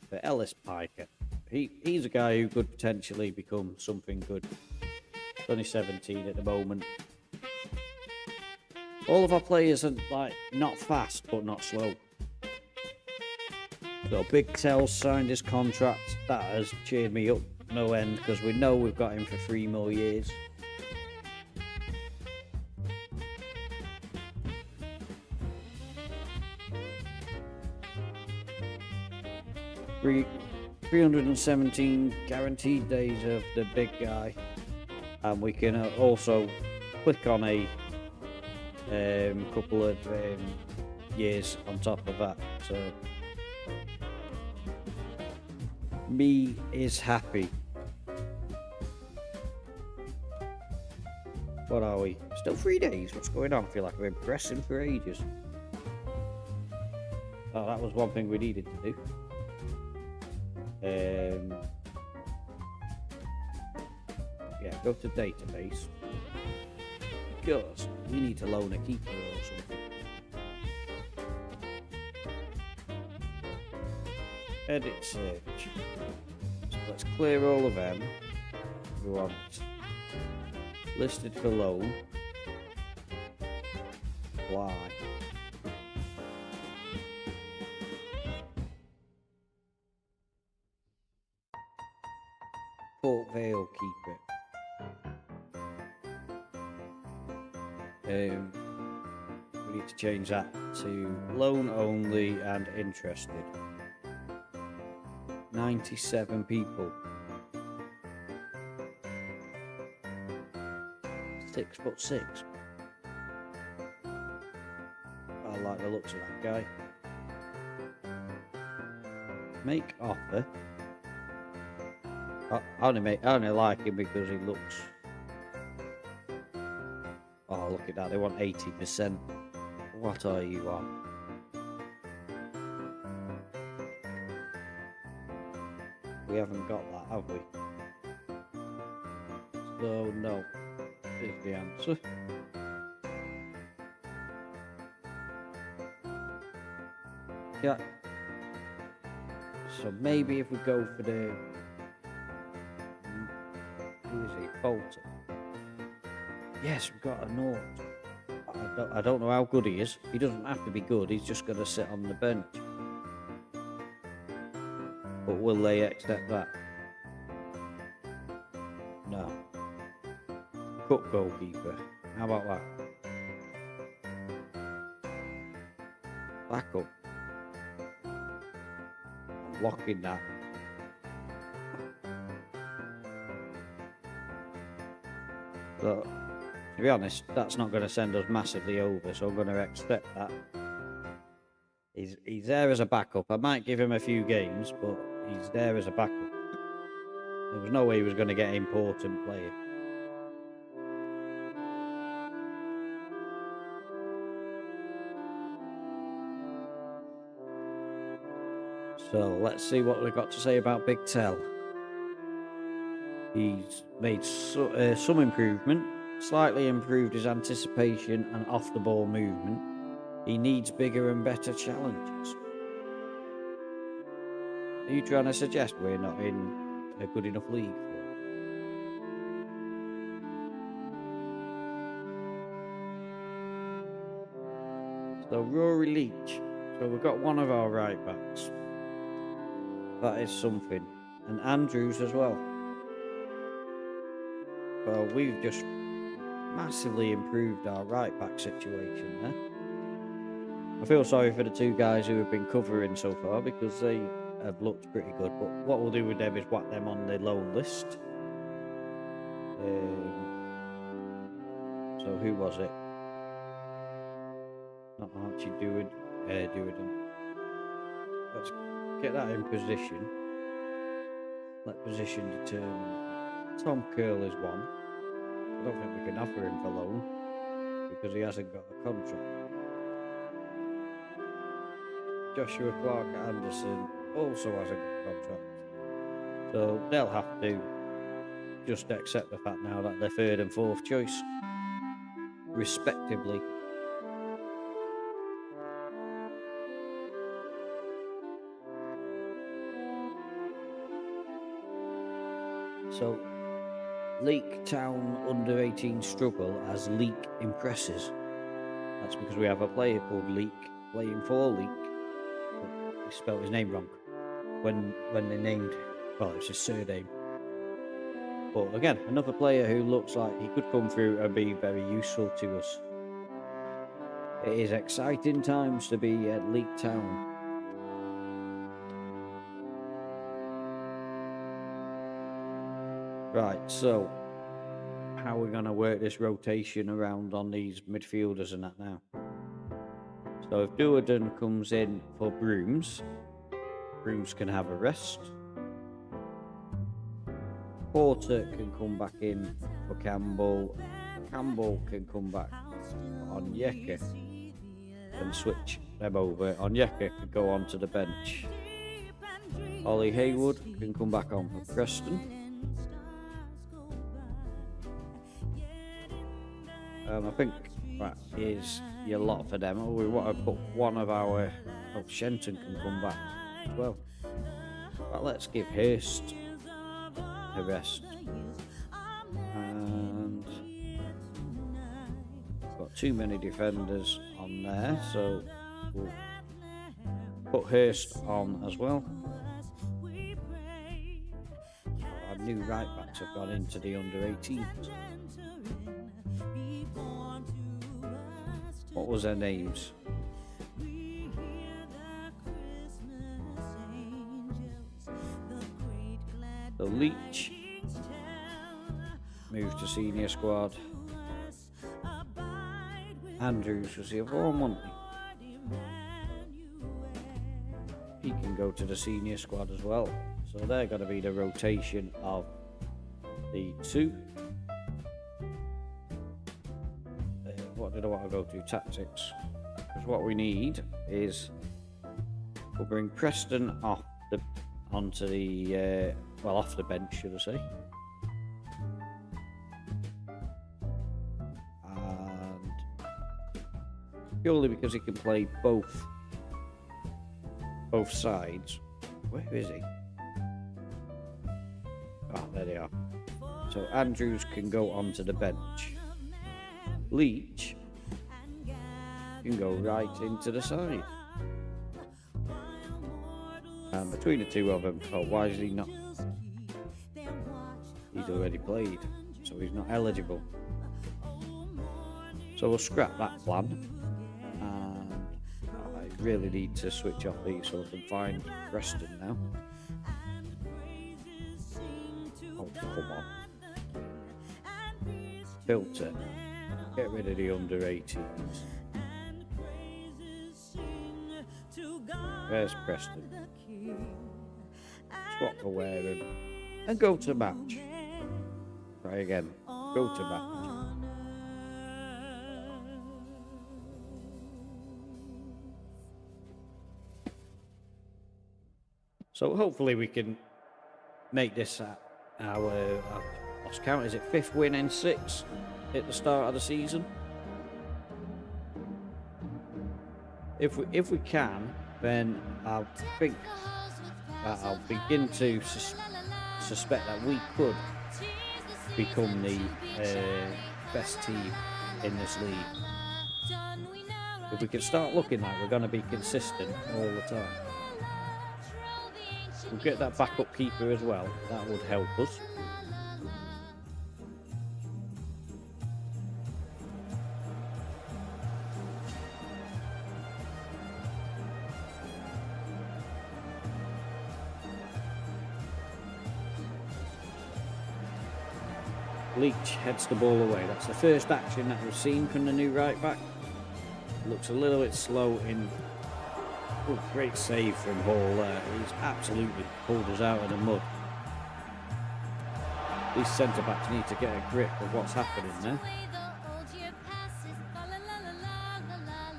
For Ellis Piker, he's a guy who could potentially become something good. He's only 17 at the moment. All of our players are like not fast but not slow. So Big Tell's signed his contract. That has cheered me up no end because we know we've got him for 3 more years. Three 317 guaranteed days of the big guy, and we can also click on a couple of years on top of that. So me is happy. What are we? Still 3 days? What's going on? I feel like we've been pressing for ages. Oh, that was one thing we needed to do. Yeah, go to database because we need to loan a keeper or something. Edit search. So let's clear all of them. We want listed for loan. Apply. Port Vale keeper. We need to change that to loan only and interested. 97 people. 6'6". I like the looks of that guy. Make offer. I only like him because he looks. Oh, look at that! They want 80%. What are you on? We haven't got that, have we? So no, is the answer. Yeah. So maybe if we go for the. Who is he? Bolton. Yes, we've got a Nort. I don't know how good he is. He doesn't have to be good. He's just going to sit on the bench. But will they accept that? No. Cup goalkeeper. How about that? Backup. I'm locking that. But to be honest, that's not going to send us massively over, so I'm going to accept that. He's there as a backup. I might give him a few games, but he's there as a backup. There was no way he was going to get important player. So let's see what we've got to say about Big Tell. He's made some improvement, slightly improved his anticipation and off the ball movement. He needs bigger and better challenges. Are you trying to suggest we're not in a good enough league for him? So Rory Leach. So we've got one of our right backs. That is something. And Andrews as well. Well, we've just massively improved our right back situation there. I feel sorry for the two guys who have been covering so far because they have looked pretty good. But what we'll do with them is whack them on the loan list. So who was it? Not Archie Deward. Let's get that in position. Let position determine. Tom Curl is one. I don't think we can offer him for loan because he hasn't got a contract. Joshua Clark Anderson also hasn't got a contract. So they'll have to just accept the fact now that they're third and fourth choice, respectively. So, Leek Town under 18 struggle as Leek impresses. That's because we have a player called Leek playing for Leek. But he spelled his name wrong when they named, well, it's his surname. But again, another player who looks like he could come through and be very useful to us. It is exciting times to be at Leek Town. Right, so how are we going to work this rotation around on these midfielders and that now? So if Duerden comes in for Brooms, Brooms can have a rest. Porter can come back in for Campbell. Campbell can come back on Onyeka and switch them over. Onyeka could go onto the bench. Ollie Haywood can come back on for Preston. I think that is your lot for them. We want to put one of our... Oh, Shenton can come back as well. But let's give Hurst a rest. And got too many defenders on there, so we'll put Hurst on as well. Our new right backs have gone into the under 18s. What was their names? So Leach moved to senior squad. Andrews was the other one, wasn't he? He can go to the senior squad as well. So they're going to be the rotation of the two. What did I want to go to? Tactics. Because what we need is we'll bring Preston off onto the off the bench, should I say? And purely because he can play both sides. Where is he? Oh, there they are. So Andrews can go onto the bench. Leach can go right into the side. And between the two of them, why is he not? He's already played, so he's not eligible. So we'll scrap that plan. And I really need to switch off these so I can find Preston now. Oh, come on. Filter. Get rid of the under 18s. There's Preston. Swap for Wareham. And go to match. Try again. Go to match. So hopefully we can make this our I've lost count, is it 5th win in 6 at the start of the season? If we can, then I think that I'll begin to suspect that we could become the best team in this league. If we can start looking like we're going to be consistent all the time. We'll get that backup keeper as well, that would help us. Leek heads the ball away. That's the first action that we've seen from the new right back. Looks a little bit slow in. Oh, great save from Hall there. He's absolutely pulled us out of the mud. These centre backs need to get a grip of what's happening there.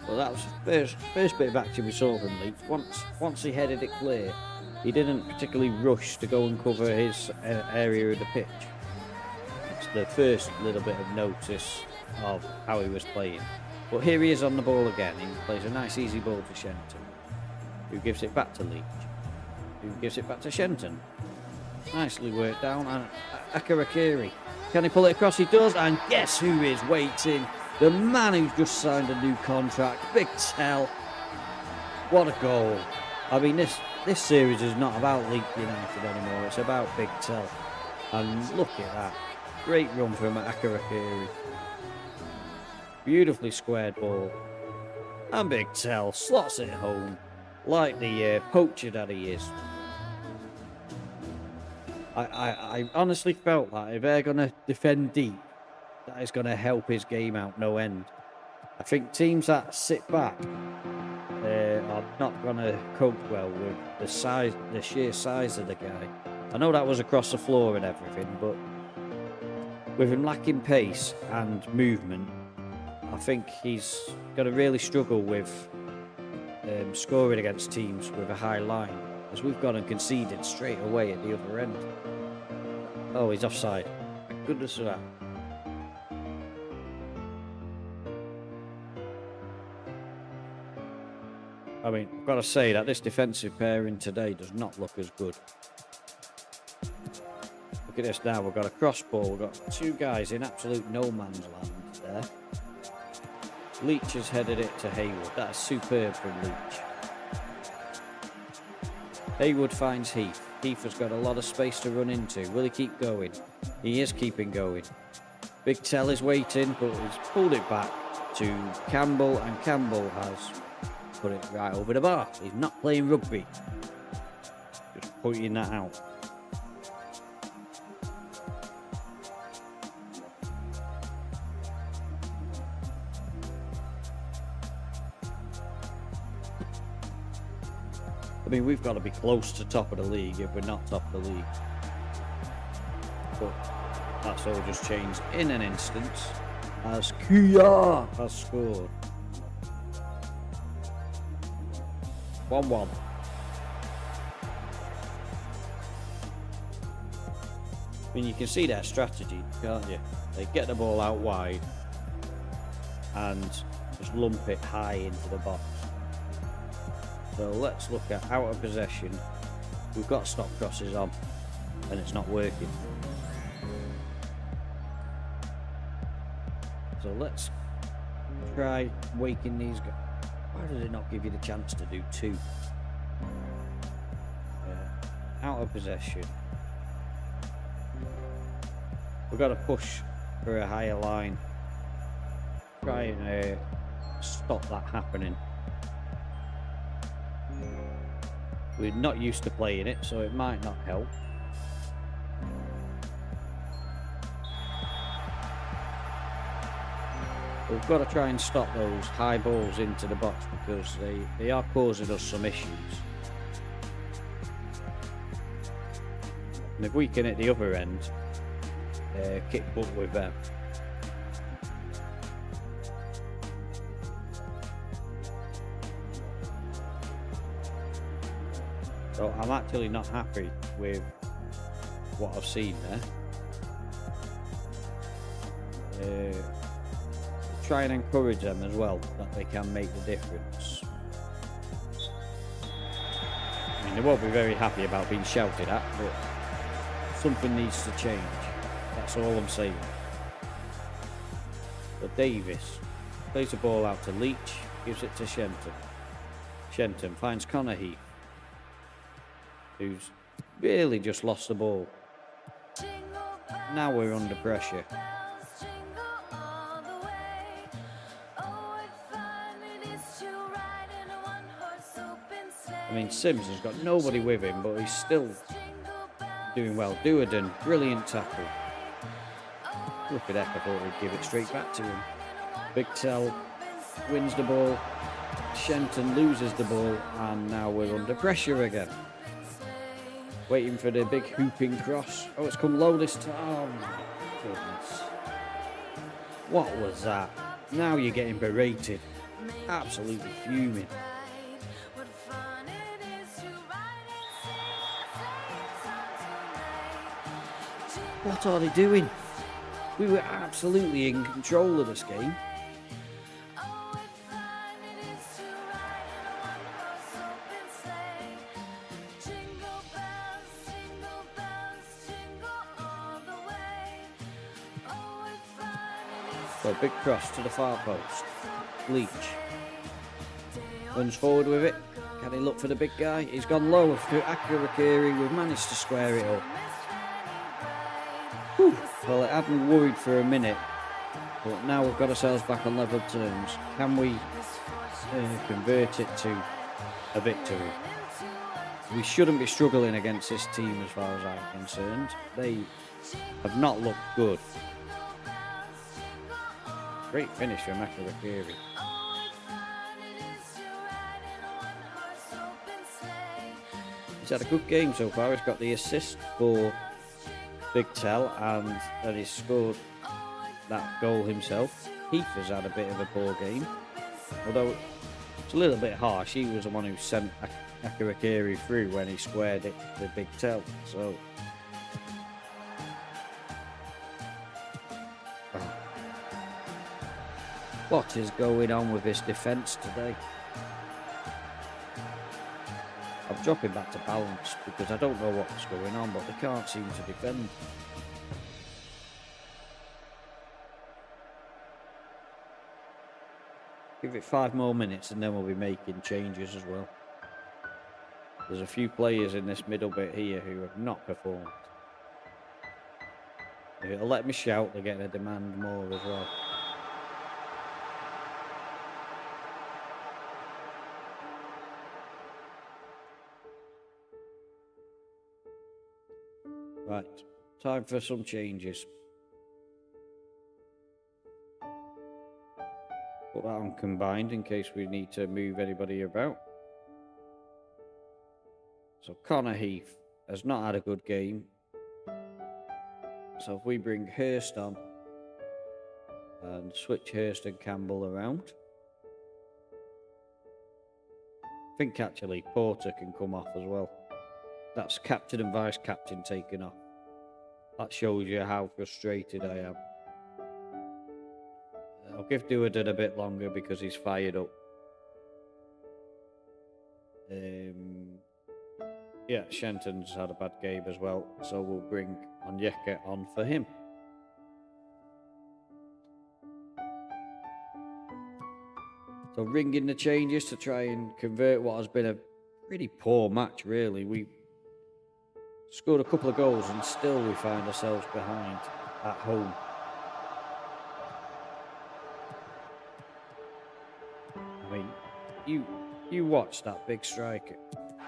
Well, that was the first bit of action we saw from Leek. Once he headed it clear, he didn't particularly rush to go and cover his area of the pitch. It's the first little bit of notice of how he was playing. But here he is on the ball again. He plays a nice easy ball to Shenton, who gives it back to Leek, who gives it back to Shenton. Nicely worked down, and Akarakiri. Can he pull it across? He does, and guess who is waiting? The man who's just signed a new contract, Big Tell. What a goal. I mean, this series is not about Leek United anymore, it's about Big Tell. And look at that. Great run from Akarakiri. Beautifully squared ball. And Big Tell slots it home like the poacher that he is. I honestly felt that if they're going to defend deep, that is going to help his game out no end. I think teams that sit back are not going to cope well with the sheer size of the guy. I know that was across the floor and everything, but with him lacking pace and movement, I think he's going to really struggle with scoring against teams with a high line, as we've gone and conceded straight away at the other end. Oh, he's offside. Thank goodness for that. I mean, I've got to say that this defensive pairing today does not look as good. Look at this now, we've got a cross ball, we've got two guys in absolute no man's land there. Leach has headed it to Haywood. That's superb from Leach. Haywood finds Heath. Heath has got a lot of space to run into. Will he keep going? He is keeping going. Big Tell is waiting, but he's pulled it back to Campbell, and Campbell has put it right over the bar. He's not playing rugby. Just pointing that out. I mean, we've got to be close to top of the league if we're not top of the league. But that's all just changed in an instant as Kuya has scored. 1-1. I mean, you can see their strategy, can't you? They get the ball out wide and just lump it high into the box. So let's look at out of possession. We've got stop crosses on and it's not working. So let's try waking these guys. Why does it not give you the chance to do two? Out of possession. We've got to push for a higher line. Try and stop that happening. We're not used to playing it, so it might not help. We've got to try and stop those high balls into the box because they are causing us some issues. And if we can hit the other end, kick butt with them. So I'm actually not happy with what I've seen there. Try and encourage them as well, that they can make the difference. I mean, they won't be very happy about being shouted at, but something needs to change. That's all I'm saying. But Davis plays the ball out to Leach, gives it to Shenton. Shenton finds Connor Heath, who's really just lost the ball. Now we're under pressure. I mean, Sims has got nobody with him, but he's still doing well. Duerden, brilliant tackle. Look at that, I thought he'd give it straight back to him. Big Tell wins the ball. Shenton loses the ball, and now we're under pressure again. Waiting for the big hooping cross. Oh, it's come low this time. Oh my goodness. What was that? Now you're getting berated. Absolutely fuming. What are they doing? We were absolutely in control of this game. So big cross to the far post. Leach runs forward with it. Can he look for the big guy? He's gone low through Akirakiri. We've managed to square it up. Whew. Well, it had me worried for a minute, but now we've got ourselves back on level terms. Can we convert it to a victory? We shouldn't be struggling against this team as far as I'm concerned. They have not looked good. Great finish from Akirakiri. He's had a good game so far. He's got the assist for Big Tell, and then he's scored that goal himself. Heath has had a bit of a poor game, although it's a little bit harsh. He was the one who sent Akirakiri through when he squared it to Big Tell. So what is going on with this defence today? I'm dropping back to balance because I don't know what's going on, but they can't seem to defend. Give it 5 more minutes and then we'll be making changes as well. There's a few players in this middle bit here who have not performed. If it'll let me shout, they're getting a demand more as well. Right, time for some changes. Put that on combined in case we need to move anybody about. So Connor Heath has not had a good game. So if we bring Hurst on and switch Hurst and Campbell around. I think actually Porter can come off as well. That's captain and vice captain taken off. That shows you how frustrated I am. I'll give Duerden a bit longer because he's fired up. Yeah, Shenton's had a bad game as well, so we'll bring Onyeka on for him. So ringing the changes to try and convert what has been a pretty poor match, really. We scored a couple of goals and still we find ourselves behind at home. I mean, you watch that big striker.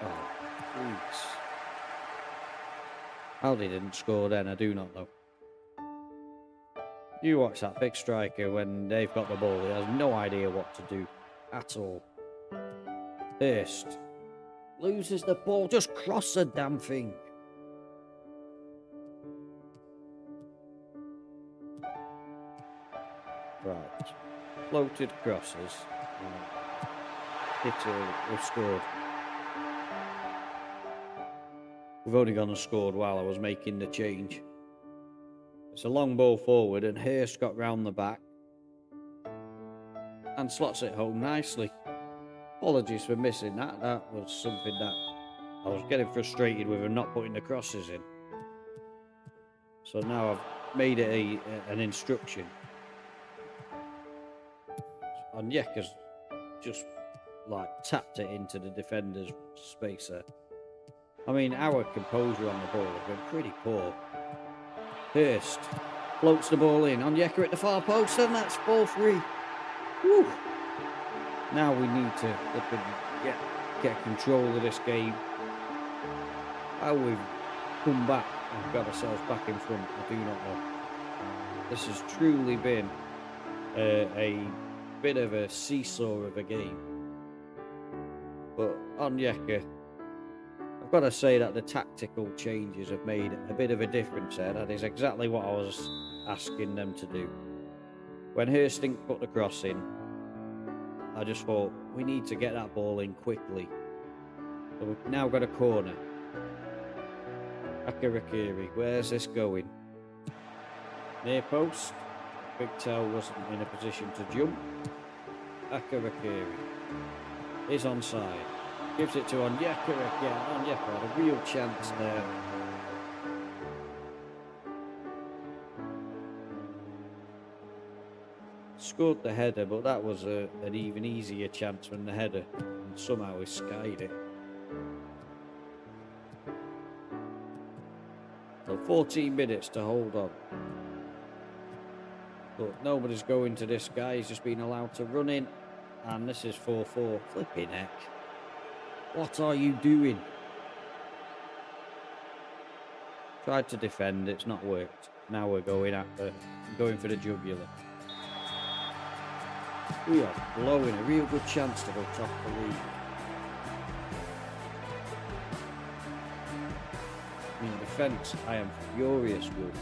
Oh, please. How they didn't score then, I do not know. You watch that big striker when they've got the ball, he has no idea what to do at all. Hurst loses the ball, just cross the damn thing. Right, floated crosses. We've scored. We've only gone and scored while I was making the change. It's a long ball forward, and Hurst got round the back and slots it home nicely. Apologies for missing that. That was something that I was getting frustrated with, and not putting the crosses in. So now I've made it an instruction. Onyeka's just like tapped it into the defender's space there. I mean, our composure on the ball has been pretty poor. Hurst floats the ball in. Onyeka at the far post, and that's ball free. Woo. Now we need to get control of this game. How we've come back and got ourselves back in front, I do not know. This has truly been a bit of a seesaw of a game. But Onyeka, I've got to say that the tactical changes have made a bit of a difference there. That is exactly what I was asking them to do. When Hurst didn't put the cross in, I just thought, we need to get that ball in quickly. So we've now got a corner. Akarakiri, where's this going? Near post. Big Toe wasn't in a position to jump. Akarakiri is onside. Gives it to Onyeka again. Onyeka had a real chance there. Scored the header, but that was an even easier chance than the header. And somehow he skied it. So 14 minutes to hold on. But nobody's going to this guy. He's just been allowed to run in. And this is 4-4. Flipping heck. What are you doing? Tried to defend. It's not worked. Now we're going for the jugular. We are blowing a real good chance to go top of the league. In defence, I am furious with.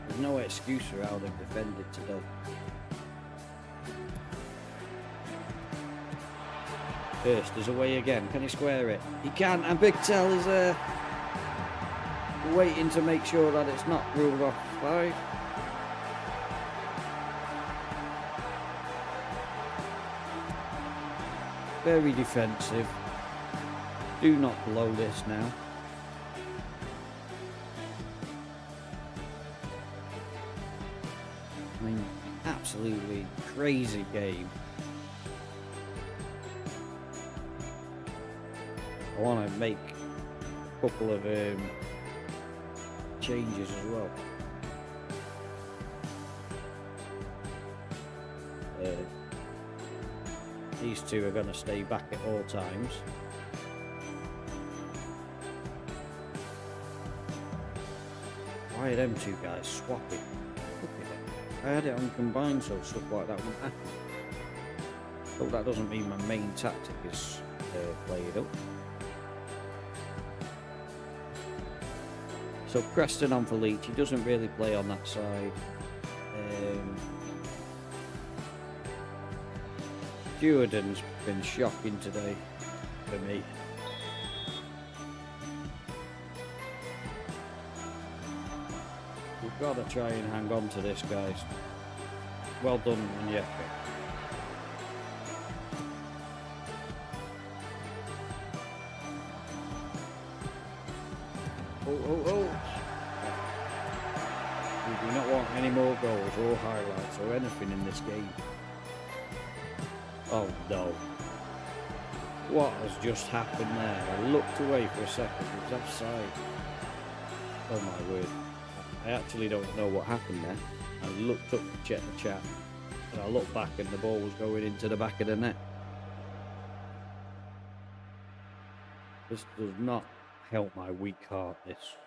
There's no excuse for how they've defended today. Hurst is away again. Can he square it? He can, and Big Tell is waiting to make sure that it's not ruled offside. Very defensive. Do not blow this now. I mean, absolutely crazy game. I want to make a couple of changes as well. These two are going to stay back at all times. Why are them two guys swapping? Look at it. I had it on combined, so stuff like that wouldn't happen. But that doesn't mean my main tactic is played up. So Preston on for Leach. He doesn't really play on that side. Jordan's been shocking today for me. We've got to try and hang on to this, guys. Well done, Onyeka. Oh. We do not want any more goals or highlights or anything in this game. Oh no. What has just happened there? I looked away for a second. It was offside. Oh my word. I actually don't know what happened there. I looked up to check the chat. And I looked back and the ball was going into the back of the net. This does not help my weak heart, this.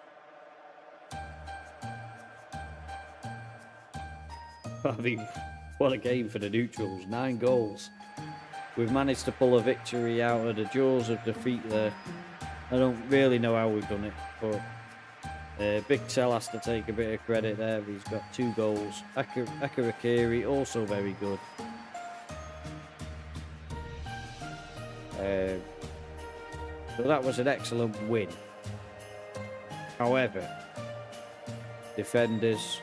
I mean, what a game for the neutrals. 9 goals. We've managed to pull a victory out of the jaws of defeat there. I don't really know how we've done it, but Big Tell has to take a bit of credit there. He's got 2 goals. Akarakiri also very good. So that was an excellent win. However, defenders,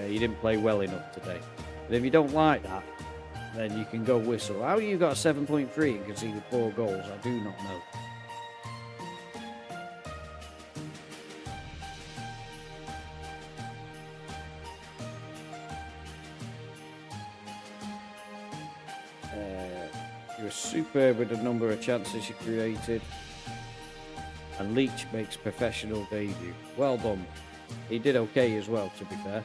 you didn't play well enough today. But if you don't like that, then you can go whistle. How you got 7.3 and conceded 4 goals, I do not know. You were superb with the number of chances you created. And Leach makes professional debut. Well done. He did okay as well, to be fair.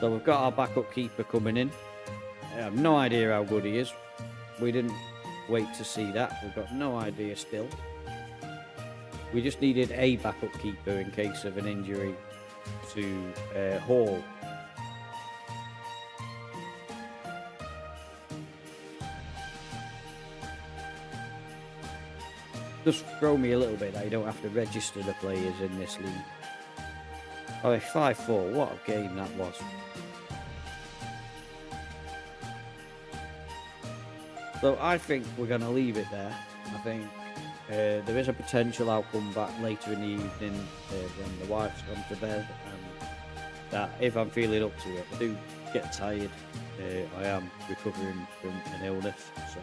So we've got our backup keeper coming in. I have no idea how good he is. We didn't wait to see that. We've got no idea still. We just needed a backup keeper in case of an injury to Hall. Just throw me a little bit that you don't have to register the players in this league. Oh, 5-4, what a game that was. So I think we're going to leave it there. I think there is a potential outcome back later in the evening when the wife's gone to bed, and that if I'm feeling up to it, I do get tired. I am recovering from an illness, so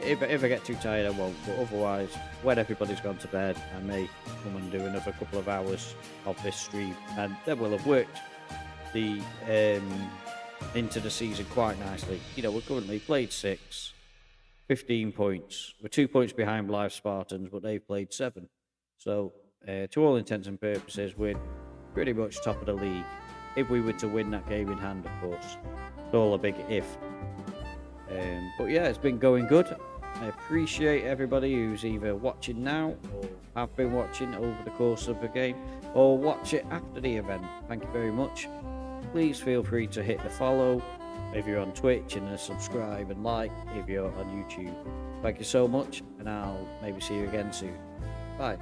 if I get too tired, I won't. But otherwise, when everybody's gone to bed, I may come and do another couple of hours of this stream, and then we'll have worked the into the season quite nicely. You know, we're currently played 6, 15 points. We're 2 points behind Blythe Spartans, but they've played 7. So, to all intents and purposes, we're pretty much top of the league. If we were to win that game in hand, of course. It's all a big if. But yeah, it's been going good. I appreciate everybody who's either watching now or have been watching over the course of the game or watch it after the event. Thank you very much. Please feel free to hit the follow if you're on Twitch, and subscribe and like if you're on YouTube. Thank you so much, and I'll maybe see you again soon. Bye.